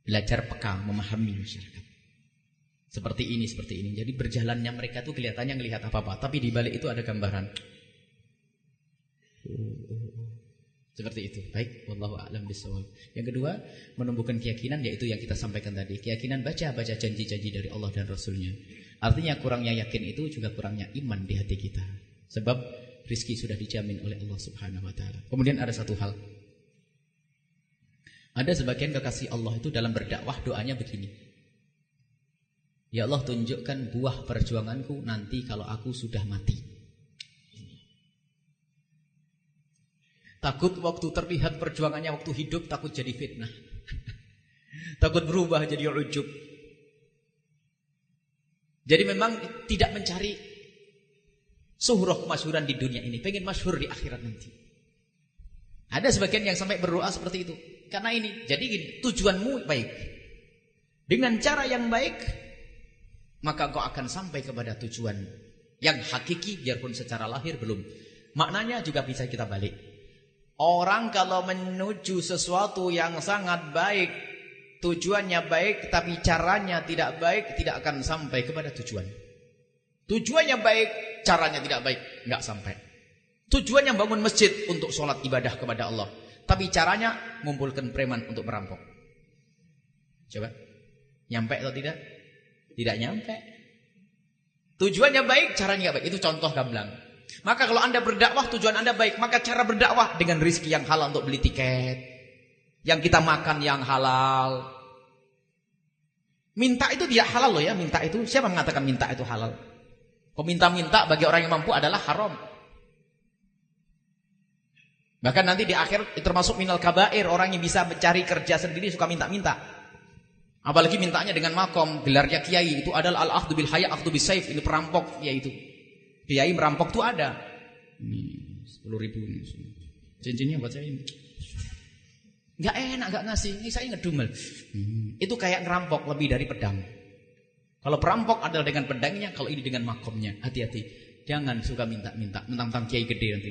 Belajar peka, memahami masyarakat. Seperti ini. Jadi berjalannya mereka tuh kelihatannya ngelihat apa-apa, tapi di balik itu ada gambaran. Seperti itu. Baik, wallahu a'lam bishawab. Yang kedua, menumbuhkan keyakinan, yaitu yang kita sampaikan tadi. Keyakinan baca janji-janji dari Allah dan Rasulnya. Artinya kurangnya yakin itu juga kurangnya iman di hati kita. Sebab rizki sudah dijamin oleh Allah Subhanahu wa ta'ala. Kemudian ada satu hal. Ada sebagian kekasih Allah itu dalam berdakwah doanya begini. Ya Allah, tunjukkan buah perjuanganku nanti kalau aku sudah mati. Takut waktu terlihat perjuangannya waktu hidup, takut jadi fitnah. Takut berubah jadi ujub. Jadi memang tidak mencari suhroh kemasyhuran di dunia ini, pengen masyhur di akhirat nanti. Ada sebagian yang sampai berdoa seperti itu. Karena ini, jadi gini, tujuanmu baik. Dengan cara yang baik, maka kau akan sampai kepada tujuan yang hakiki, biarpun secara lahir belum. Maknanya juga bisa kita balik. Orang kalau menuju sesuatu yang sangat baik, tujuannya baik tapi caranya tidak baik, tidak akan sampai kepada tujuan. Tujuannya baik, caranya tidak baik, nggak sampai. Tujuannya bangun masjid untuk sholat ibadah kepada Allah, tapi caranya ngumpulkan preman untuk merampok. Coba, nyampe atau tidak? Tidak nyampe. Tujuannya baik, caranya nggak baik. Itu contoh gamblang. Maka kalau Anda berdakwah, tujuan Anda baik, maka cara berdakwah dengan rezeki yang halal untuk beli tiket, yang kita makan yang halal. Minta itu tidak halal loh ya, minta itu. Siapa mengatakan minta itu halal? Peminta-minta bagi orang yang mampu adalah haram. Bahkan nanti di akhir termasuk minal kabair, orang yang bisa mencari kerja sendiri suka minta-minta. Apalagi mintanya dengan makom, gelarnya kiai, itu adalah al-akhdhu bil haya, akhdhu bis saif, itu perampok, yaitu. Kiai merampok tuh ada. Ini 10.000 ini. Cincinnya buat saya ini. Enggak enak, enggak ngasih. Ini saya ngedumel. Itu kayak ngerampok lebih dari pedang. Kalau perampok adalah dengan pedangnya, kalau ini dengan makomnya. Hati-hati. Jangan suka minta-minta. Mentang-mentang kiai gede nanti.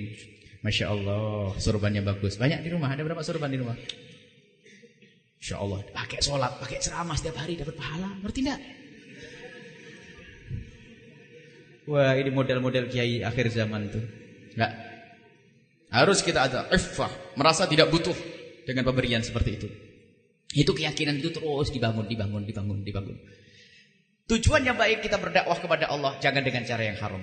Masya Allah, sorbannya bagus. Banyak di rumah. Ada berapa sorban di rumah? Masya Allah. Pakai sholat, pakai ceramah setiap hari dapat pahala. Ngerti enggak? Wah, ini model-model kiai akhir zaman tuh. Enggak. Harus kita ada iffah, merasa tidak butuh dengan pemberian seperti itu. Itu keyakinan itu terus dibangun. Tujuannya baik, kita berdakwah kepada Allah, jangan dengan cara yang haram.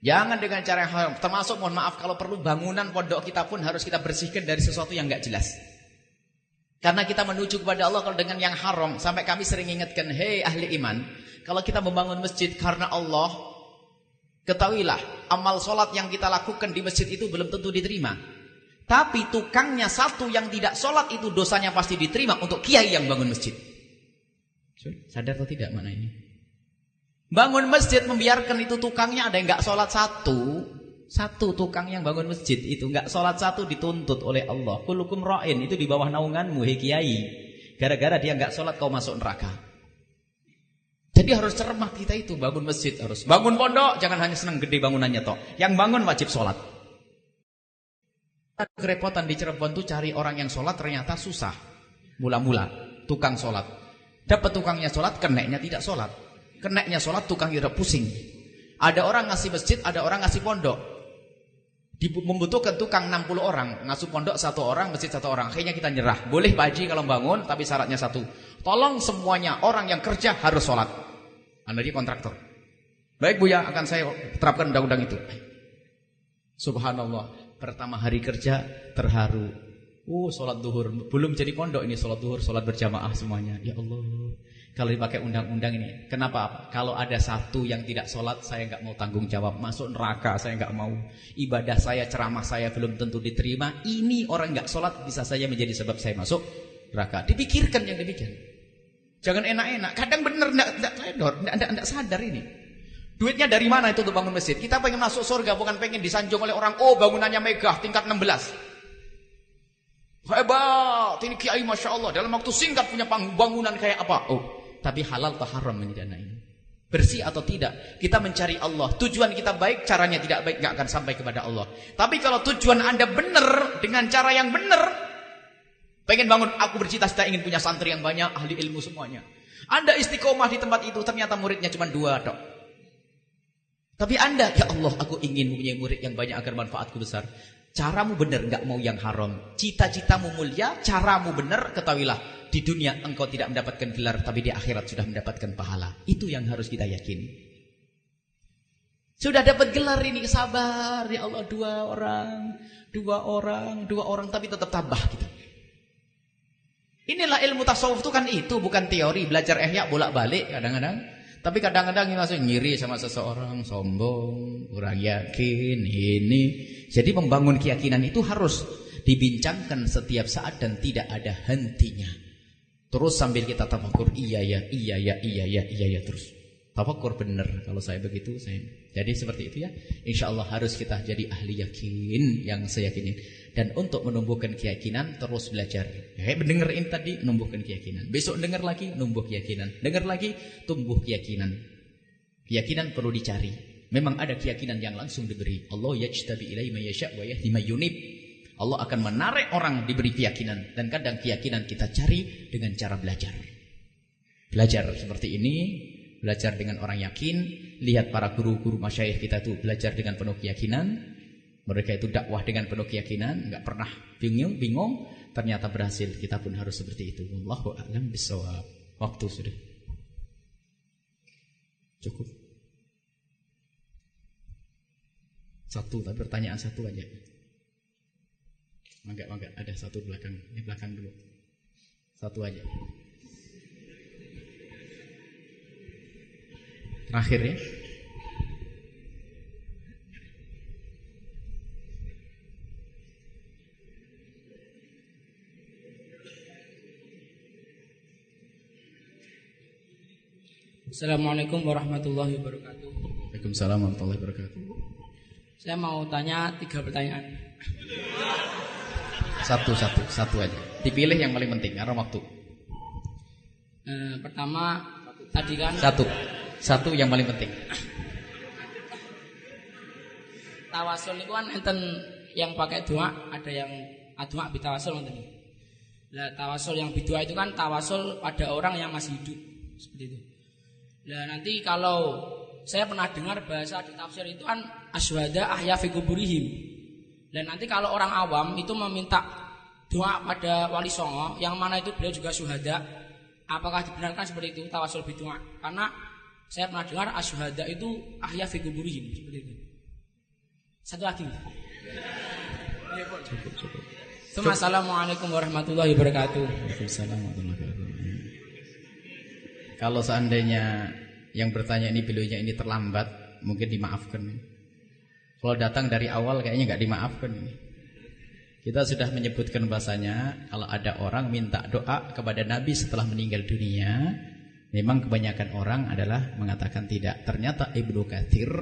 Jangan dengan cara yang haram. Termasuk mohon maaf kalau perlu bangunan pondok kita pun harus kita bersihkan dari sesuatu yang enggak jelas. Karena kita menuju kepada Allah kalau dengan yang haram. Sampai kami sering ingatkan, hei ahli iman, kalau kita membangun masjid karena Allah, ketahuilah, amal sholat yang kita lakukan di masjid itu belum tentu diterima. Tapi tukangnya satu yang tidak sholat itu dosanya pasti diterima untuk kiai yang bangun masjid. Sadar atau tidak mana ini? Bangun masjid membiarkan itu tukangnya ada yang gak sholat satu tukang yang bangun masjid itu gak sholat satu dituntut oleh Allah. Kullukum ra'in, itu di bawah naunganmu, hei kiai. Gara-gara dia gak sholat kau masuk neraka. Jadi harus cermat kita itu, bangun masjid harus. Bangun pondok, jangan hanya senang gede bangunannya toh. Yang bangun wajib sholat. Kerepotan di Cirebon tuh cari orang yang sholat ternyata susah. Mula-mula, tukang sholat. Dapat tukangnya sholat, keneknya tidak sholat. Keneknya sholat, tukangnya udah pusing. Ada orang ngasih masjid, ada orang ngasih pondok. Membutuhkan tukang 60 orang, ngasuh pondok 1 orang, masjid 1 orang. Akhirnya kita nyerah. Boleh Pak Haji kalau bangun, tapi syaratnya 1. Tolong semuanya orang yang kerja harus sholat. Anda dia kontraktor. Baik Bu ya, akan saya terapkan undang-undang itu. Subhanallah, pertama hari kerja terharu. Sholat duhur, belum jadi pondok ini, sholat duhur, sholat berjamaah semuanya. Ya Allah, kalau dipakai undang-undang ini, kenapa? Kalau ada satu yang tidak sholat, saya nggak mau tanggung jawab. Masuk neraka, saya nggak mau. Ibadah saya, ceramah saya belum tentu diterima. Ini orang nggak sholat bisa saja menjadi sebab saya masuk neraka. Dipikirkan yang demikian. Jangan enak-enak. Kadang benar nggak teledor, nggak sadar ini. Duitnya dari mana itu untuk bangun masjid? Kita pengen masuk surga, bukan pengen disanjung oleh orang. Oh, bangunannya megah, tingkat 16. Hebat, ini kiai Masya Allah. Dalam waktu singkat punya bangunan kayak apa? Oh, tapi halal atau haram ini dana ini? Bersih atau tidak? Kita mencari Allah. Tujuan kita baik, caranya tidak baik, nggak akan sampai kepada Allah. Tapi kalau tujuan Anda benar, dengan cara yang benar, pengen bangun, aku bercita-cita ingin punya santri yang banyak, ahli ilmu semuanya. Anda istiqomah di tempat itu, ternyata muridnya cuma 2 dok. Tapi Anda, ya Allah, aku ingin mempunyai murid yang banyak agar manfaatku besar. Caramu benar, nggak mau yang haram. Cita-citamu mulia, caramu benar, ketahuilah di dunia engkau tidak mendapatkan gelar, tapi di akhirat sudah mendapatkan pahala. Itu yang harus kita yakini. Sudah dapat gelar ini, sabar ya Allah, 2 orang, tapi tetap tabah gitu. Inilah ilmu tasawuf itu kan itu, bukan teori. Belajar ihya bolak-balik kadang-kadang. Tapi kadang-kadang ini langsung ngiri sama seseorang, sombong, kurang yakin, ini. Jadi membangun keyakinan itu harus dibincangkan setiap saat dan tidak ada hentinya. Terus sambil kita tafakur, iya ya terus. Tafakur benar kalau saya begitu, saya. Jadi seperti itu ya. Insya Allah harus kita jadi ahli yakin yang saya yakinin. Dan untuk menumbuhkan keyakinan terus belajar. Dengerin tadi, numbuhkan keyakinan. Besok dengar lagi, numbuh keyakinan. Dengar lagi, tumbuh keyakinan. Keyakinan perlu dicari. Memang ada keyakinan yang langsung diberi. Allah yajtabi ilaihi may yasha' wa yahdi may yunib. Allah akan menarik orang diberi keyakinan. Dan kadang keyakinan kita cari dengan cara belajar. Belajar seperti ini, belajar dengan orang yakin. Lihat para guru-guru masyayikh kita itu belajar dengan penuh keyakinan. Mereka itu dakwah dengan penuh keyakinan, enggak pernah bingung, ternyata berhasil. Kita pun harus seperti itu. Wallahu a'lam bishawab. Waktu sudah cukup. 1, tapi pertanyaan 1 aja. Mangga, ada 1 belakang. Ini belakang dulu. 1 aja. Terakhir ya. Assalamualaikum warahmatullahi wabarakatuh. Waalaikumsalam warahmatullahi wabarakatuh. Saya mau tanya 3 pertanyaan. Satu aja. Dipilih yang paling penting karena waktu. Pertama tadi kan Satu yang paling penting. Tawasul itu kan enten yang pakai doa, ada yang doa bitawasul enten. Lah tawasul yang bidoa itu kan tawasul pada orang yang masih hidup, seperti itu. Nah nanti kalau saya pernah dengar bahasa di tafsir itu kan asyhada ahya fi kuburihim. Dan nanti kalau orang awam itu meminta doa pada wali songo yang mana itu beliau juga syuhada, apakah dibenarkan seperti itu tawasul bidoa? Karena saya pernah dengar asyhada itu ahya fi kuburihim, seperti itu. 1 lagi. Cukup. Assalamualaikum warahmatullahi wabarakatuh. Waalaikumsalam warahmatullahi wabarakatuh. Kalau seandainya yang bertanya ini beliaunya ini terlambat, mungkin dimaafkan. Kalau datang dari awal kayaknya nggak dimaafkan ini. Kita sudah menyebutkan bahasanya kalau ada orang minta doa kepada Nabi setelah meninggal dunia, memang kebanyakan orang adalah mengatakan tidak. Ternyata Ibnu Katsir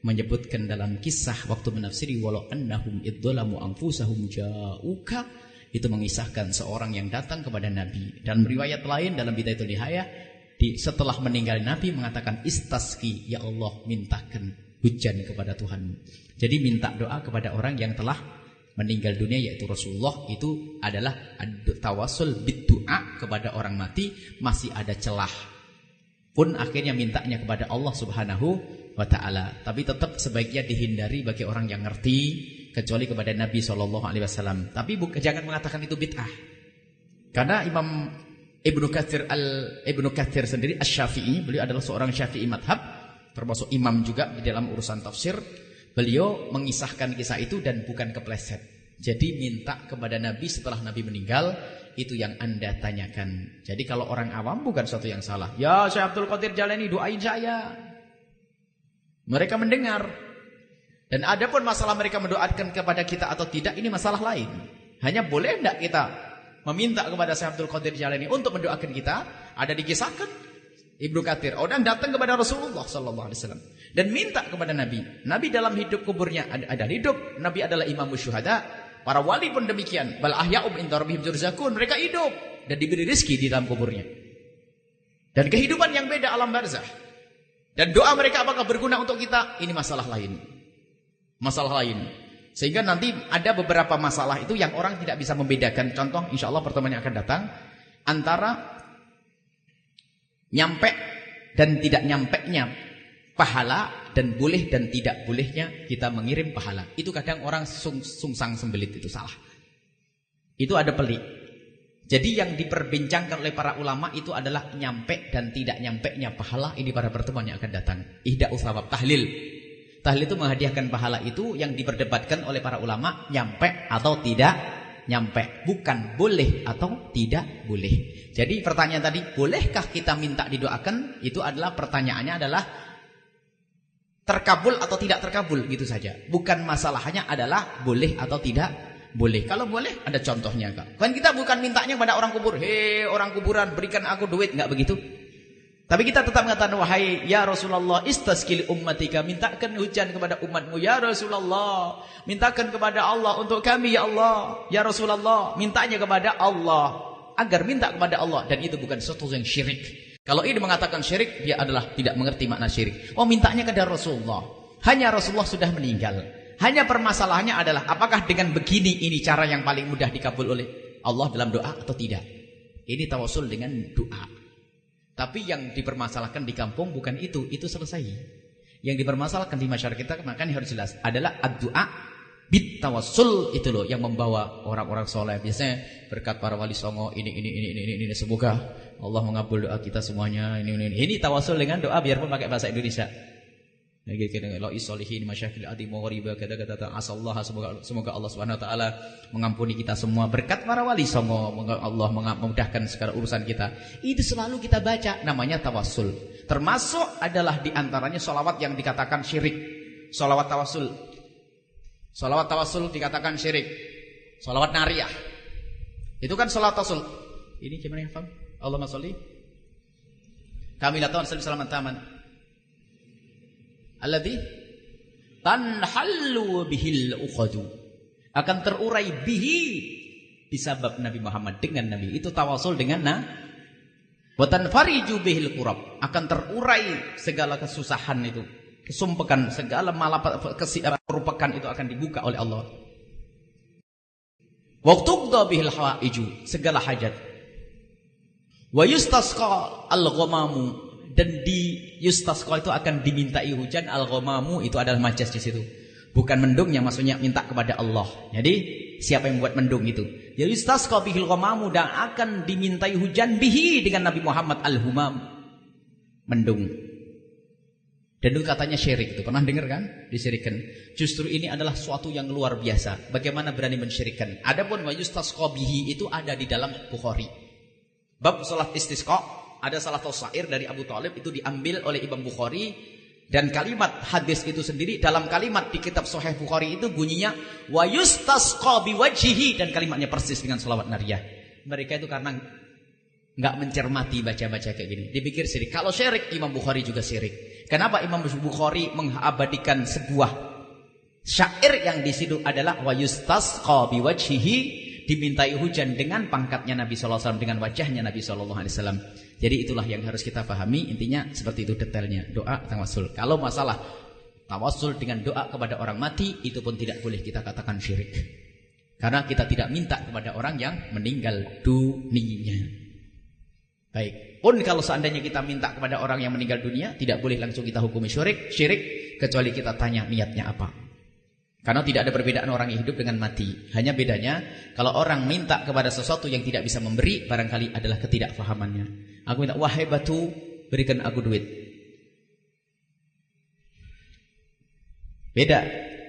menyebutkan dalam kisah waktu menafsiri walau annahum idzalamu anfusahum ja'uka, itu mengisahkan seorang yang datang kepada Nabi. Dan riwayat lain dalam Bidayatul Nihayah, setelah meninggal Nabi mengatakan istasqi, ya Allah mintakan hujan kepada Tuhan. Jadi minta doa kepada orang yang telah meninggal dunia yaitu Rasulullah, itu adalah tawasul biddu'a. berdoa kepada orang mati masih ada celah. Pun akhirnya mintanya kepada Allah Subhanahu wa taala. Tapi tetap sebaiknya dihindari bagi orang yang ngerti, kecuali kepada Nabi SAW. Tapi jangan mengatakan itu bid'ah. Karena Imam Ibnu Katsir sendiri Asy-Syafi'i, beliau adalah seorang Syafi'i madhab, termasuk imam juga di dalam urusan tafsir. Beliau mengisahkan kisah itu dan bukan kepleset. Jadi minta kepada Nabi setelah Nabi meninggal, itu yang Anda tanyakan. Jadi kalau orang awam bukan suatu yang salah. Ya Syekh Abdul Qadir Jalani doain saya. Mereka mendengar. Dan ada pun masalah mereka mendoakan kepada kita atau tidak, ini masalah lain. Hanya boleh tidak kita meminta kepada Syekh Abdul Qadir Jalani untuk mendoakan kita? Ada dikisahkan Ibnu Katsir, orang datang kepada Rasulullah sallallahu alaihi wasallam dan minta kepada Nabi. Nabi dalam hidup kuburnya ada hidup, Nabi adalah imamus syuhada. Para wali pun demikian. Bal ahya'um inda rabbihim yurzaqun, mereka hidup dan diberi rezeki di dalam kuburnya. Dan kehidupan yang beda alam barzah. Dan doa mereka apakah berguna untuk kita? Ini masalah lain. Masalah lain. Sehingga nanti ada beberapa masalah itu yang orang tidak bisa membedakan. Contoh insyaallah pertemuan yang akan datang antara nyampe dan tidak nyampenya pahala, dan boleh dan tidak bolehnya kita mengirim pahala. Itu kadang orang sungsang sembelit, itu salah. Itu ada pelik. Jadi yang diperbincangkan oleh para ulama itu adalah nyampe dan tidak nyampenya pahala. Ini pada pertemuan yang akan datang. Ihda'u thawab, tahlil. Tahlil itu menghadiahkan pahala, itu yang diperdebatkan oleh para ulama, nyampe atau tidak nyampe, bukan boleh atau tidak boleh. Jadi pertanyaan tadi, bolehkah kita minta didoakan? Itu adalah pertanyaannya adalah terkabul atau tidak terkabul, gitu saja. Bukan masalahnya adalah boleh atau tidak boleh. Kalau boleh ada contohnya, kan kita bukan mintanya pada orang kubur, hei orang kuburan berikan aku duit, nggak begitu. Tapi kita tetap mengatakan, wahai ya Rasulullah, istasqi li ummatika, mintakan hujan kepada umatmu ya Rasulullah. Mintakan kepada Allah untuk kami ya Allah. Ya Rasulullah, mintanya kepada Allah, agar minta kepada Allah. Dan itu bukan sesuatu yang syirik. Kalau ini mengatakan syirik, dia adalah tidak mengerti makna syirik. Oh, mintanya kepada Rasulullah. Hanya Rasulullah sudah meninggal. Hanya permasalahannya adalah apakah dengan begini ini cara yang paling mudah dikabul oleh Allah dalam doa atau tidak. Ini tawasul dengan doa. Tapi yang dipermasalahkan di kampung bukan itu selesai. Yang dipermasalahkan di masyarakat kita, makanya harus jelas, adalah ad-du'a bit tawassul, itu loh yang membawa orang-orang soleh. Biasanya berkat para wali songo ini semoga Allah mengabul doa kita semuanya. Ini tawasul dengan doa biarpun pakai bahasa Indonesia. Lo isolihin masyakil adi maghriba kata-kata asallah, semoga Allah Subhanahu wa taala mengampuni kita semua berkat para wali songo, semoga Allah memudahkan segala urusan kita. Itu selalu kita baca, namanya tawassul. Termasuk adalah di antaranya sholawat yang dikatakan syirik. Sholawat tawassul. Sholawat tawassul dikatakan syirik. Sholawat nariyah. Itu kan sholawat tawassul. Ini gimana ya, Fam? Allahumma sholli kamilatan salaman taman. Alladzi tanhallu bihil uqadu, akan terurai bihi disabab Nabi Muhammad, dengan Nabi. Itu tawasul dengan wa tanfariju bihil qurab, akan terurai segala kesusahan itu, kesumpekan, segala kerupakan itu akan dibuka oleh Allah. Wa tuqda bihil hawaiju, segala hajat. Wa yustasqa al-ghamamu, dan di yustasqa itu akan dimintai hujan. Al-ghamamu itu adalah majas di situ, bukan mendung, yang maksudnya minta kepada Allah. Jadi siapa yang membuat mendung itu? Ya yustasqa bihil ghamamu, dan akan dimintai hujan bihi dengan Nabi Muhammad, al-humam, mendung. Dan itu katanya syirik, itu pernah dengar kan? Disyirikkan. Justru ini adalah suatu yang luar biasa. Bagaimana berani mensyirikkan? Adapun wa yustasqa bihi itu ada di dalam Bukhari. Bab salat istisqa. Ada salah satu syair dari Abu Thalib, itu diambil oleh Imam Bukhari. Dan kalimat hadis itu sendiri, dalam kalimat di kitab Sahih Bukhari itu bunyinya wa yustasqa biwajhihi, dan kalimatnya persis dengan sholawat nariyah. Mereka itu karena nggak mencermati baca-baca kayak gini, dipikir syirik. Kalau syirik, Imam Bukhari juga syirik. Kenapa Imam Bukhari mengabadikan sebuah syair yang di situ adalah wa yustasqa biwajhihi, dimintai hujan dengan pangkatnya Nabi sallallahu alaihi wasallam, dengan wajahnya Nabi sallallahu alaihi wasallam. Jadi itulah yang harus kita pahami, intinya seperti itu detailnya. Doa tawassul. Kalau masalah tawassul dengan doa kepada orang mati, itu pun tidak boleh kita katakan syirik. Karena kita tidak minta kepada orang yang meninggal dunia. Baik, pun kalau seandainya kita minta kepada orang yang meninggal dunia, tidak boleh langsung kita hukumi syirik, kecuali kita tanya niatnya apa. Karena tidak ada perbedaan orang yang hidup dengan mati. Hanya bedanya, kalau orang minta kepada sesuatu yang tidak bisa memberi, barangkali adalah ketidakfahamannya. Aku minta, wahai batu, berikan aku duit. Beda,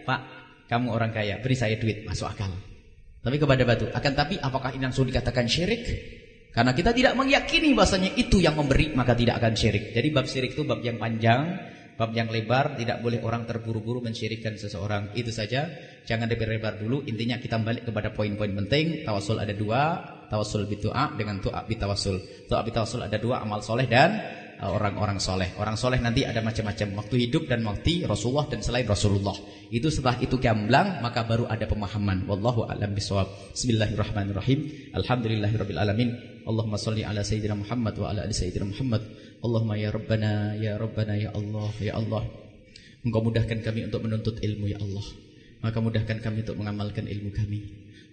Pak, kamu orang kaya, beri saya duit, masuk akal. Tapi kepada batu, akan tapi apakah ini langsung dikatakan syirik? Karena kita tidak meyakini bahasanya itu yang memberi, maka tidak akan syirik. Jadi bab syirik itu bab yang panjang, bab yang lebar, tidak boleh orang terburu-buru mensyirikkan seseorang. Itu saja, jangan lebar-lebar dulu. Intinya kita balik kepada poin-poin penting. Tawasul ada dua, tawasul bidu'a dengan tu'a bitawasul. Tu'a bitawasul ada dua, amal soleh dan orang-orang soleh. Orang soleh nanti ada macam-macam, waktu hidup dan waktu Rasulullah dan selain Rasulullah. Itu setelah itu gamblang, maka baru ada pemahaman. Wallahu a'lam bishawab. Bismillahirrahmanirrahim. Alhamdulillahirabbil alamin. Allahumma shalli ala sayyidina Muhammad wa ala ali sayyidina Muhammad. Allahumma ya Rabbana ya Rabbana ya Allah ya Allah. Engkau mudahkan kami untuk menuntut ilmu ya Allah. Maka mudahkan kami untuk mengamalkan ilmu kami.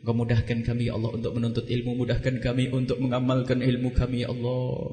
Engkau mudahkan kami ya Allah untuk menuntut ilmu, mudahkan kami untuk mengamalkan ilmu kami ya Allah.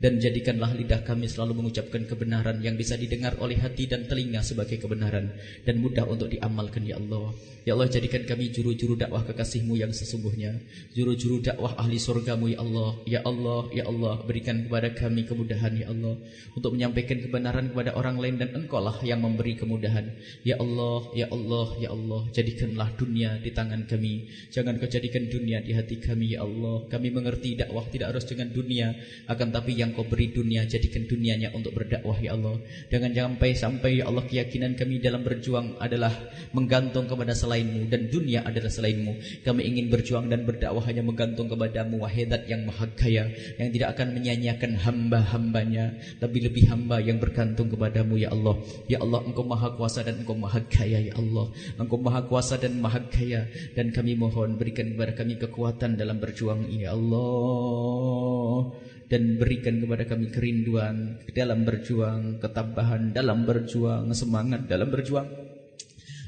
Dan jadikanlah lidah kami selalu mengucapkan kebenaran yang bisa didengar oleh hati dan telinga sebagai kebenaran dan mudah untuk diamalkan ya Allah. Ya Allah, jadikan kami juru-juru dakwah kekasih-Mu yang sesungguhnya, juru-juru dakwah ahli surga-Mu ya Allah. Ya Allah, ya Allah, berikan kepada kami kemudahan ya Allah untuk menyampaikan kebenaran kepada orang lain, dan Engkau-lah yang memberi kemudahan. Ya Allah, ya Allah, ya Allah, jadikanlah dunia di tangan kami. Jangan Kau jadikan dunia di hati kami ya Allah. Kami mengerti dakwah tidak harus dengan dunia, akan tapi yang Kau beri dunia, jadikan dunianya untuk berdakwah ya Allah. Jangan sampai ya Allah keyakinan kami dalam berjuang adalah menggantung kepada selain-Mu, dan dunia adalah selain-Mu. Kami ingin berjuang dan berdakwah hanya menggantung kepada-Mu, Wahidat yang Maha Kaya, yang tidak akan menyanyiakan hamba-hambanya, lebih-lebih hamba yang bergantung kepada-Mu ya Allah. Ya Allah, Engkau Maha Kuasa dan Engkau Maha Kaya ya Allah. Engkau Maha Kuasa dan Maha Kaya, dan kami mohon berikan kepada kami kekuatan dalam berjuang ya Allah. Dan berikan kepada kami kerinduan dalam berjuang, ketabahan dalam berjuang, semangat dalam berjuang.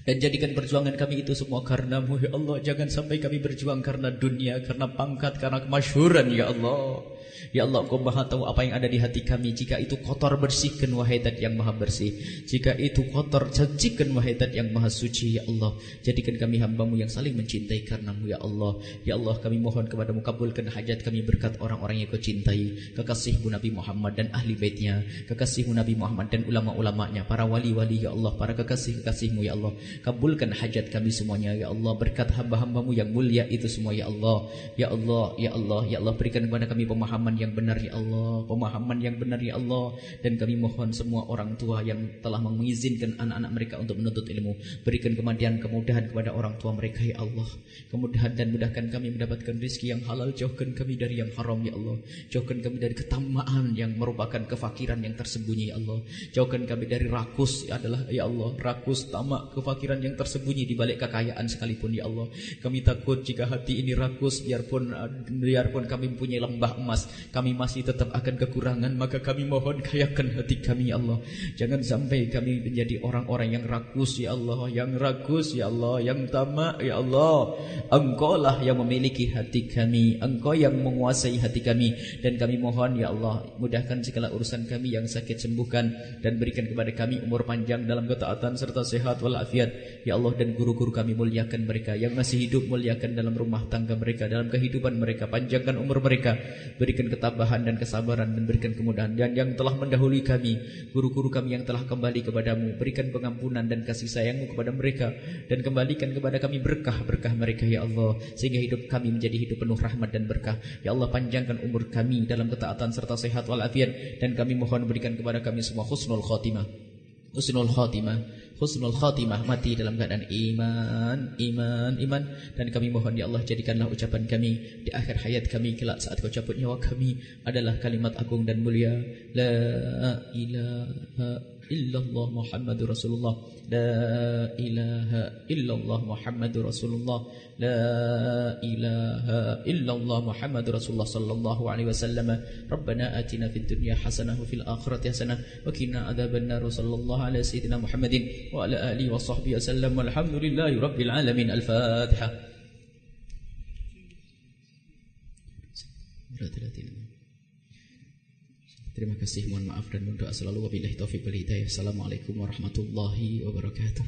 Dan jadikan perjuangan kami itu semua karena-Mu ya Allah. Jangan sampai kami berjuang karena dunia, karena pangkat, karena kemasyhuran ya Allah. Ya Allah, Engkau Maha tahu apa yang ada di hati kami. Jika itu kotor, bersihkan Wahidat yang Maha bersih. Jika itu kotor, sucikan Wahidat yang Maha suci ya Allah. Jadikan kami hamba-Mu yang saling mencintai karena-Mu ya Allah. Ya Allah, kami mohon kepada-Mu, kabulkan hajat kami berkat orang-orang yang Kau cintai, kekasih-Mu Nabi Muhammad dan ahli baitnya, kekasih-Mu Nabi Muhammad dan ulama-ulamanya, para wali-wali ya Allah, para kekasih-kekasih-Mu ya Allah. Kabulkan hajat kami semuanya ya Allah, berkat hamba-hamba-Mu yang mulia itu semua ya Allah. Ya Allah, ya Allah, ya Allah, berikan kepada kami pemahaman yang benar ya Allah, pemahaman yang benar ya Allah. Dan kami mohon semua orang tua yang telah mengizinkan anak-anak mereka untuk menuntut ilmu, berikan kemudahan kepada orang tua mereka ya Allah. Kemudahan dan mudahkan kami mendapatkan rezeki yang halal, jauhkan kami dari yang haram ya Allah. Jauhkan kami dari ketamaan yang merupakan kefakiran yang tersembunyi ya Allah. Jauhkan kami dari rakus adalah ya Allah, rakus, tamak, kefakiran yang tersembunyi di balik kekayaan sekalipun ya Allah. Kami takut jika hati ini rakus, biarpun kami mempunyai lembah emas, kami masih tetap akan kekurangan. Maka kami mohon kayakan hati kami ya Allah. Jangan sampai kami menjadi orang-orang yang rakus ya Allah, yang rakus ya Allah, yang tamak ya Allah. Engkau lah yang memiliki hati kami, Engkau yang menguasai hati kami. Dan kami mohon ya Allah, mudahkan segala urusan kami, yang sakit sembuhkan, dan berikan kepada kami umur panjang dalam ketaatan serta sehat walafiat ya Allah. Dan guru-guru kami muliakan mereka, yang masih hidup muliakan dalam rumah tangga mereka, dalam kehidupan mereka, panjangkan umur mereka, berikan ketabahan dan kesabaran, dan berikan kemudahan. Dan yang telah mendahului kami, guru-guru kami yang telah kembali kepada-Mu, berikan pengampunan dan kasih sayang-Mu kepada mereka, dan kembalikan kepada kami berkah-berkah mereka ya Allah, sehingga hidup kami menjadi hidup penuh rahmat dan berkah ya Allah. Panjangkan umur kami dalam ketaatan serta sehat walafiat, dan kami mohon berikan kepada kami semua husnul khotimah, husnul khotimah, husnul khotimah, mati dalam keadaan iman. Dan kami mohon ya Allah, jadikanlah ucapan kami di akhir hayat kami kelak saat Kau cabut nyawa kami adalah kalimat agung dan mulia, la ilaha illallah Muhammadur Rasulullah, la ilaha illallah Muhammadur Rasulullah, la ilaha illallah Muhammadur Rasulullah sallallahu alaihi wasallam. Rabbana atina fid dunya hasanah wa fil akhirati hasanah wa qina adzabannar. Sallallahu alaihi sayyidina Muhammadin wa ala alihi wa sahbihi wasallam. Walhamdulillahi rabbil alamin. Al-Fatihah. Terima kasih, mohon maaf dan mohon doa selalu. Wabillahi taufiq wal hidayah. Assalamualaikum warahmatullahi wabarakatuh.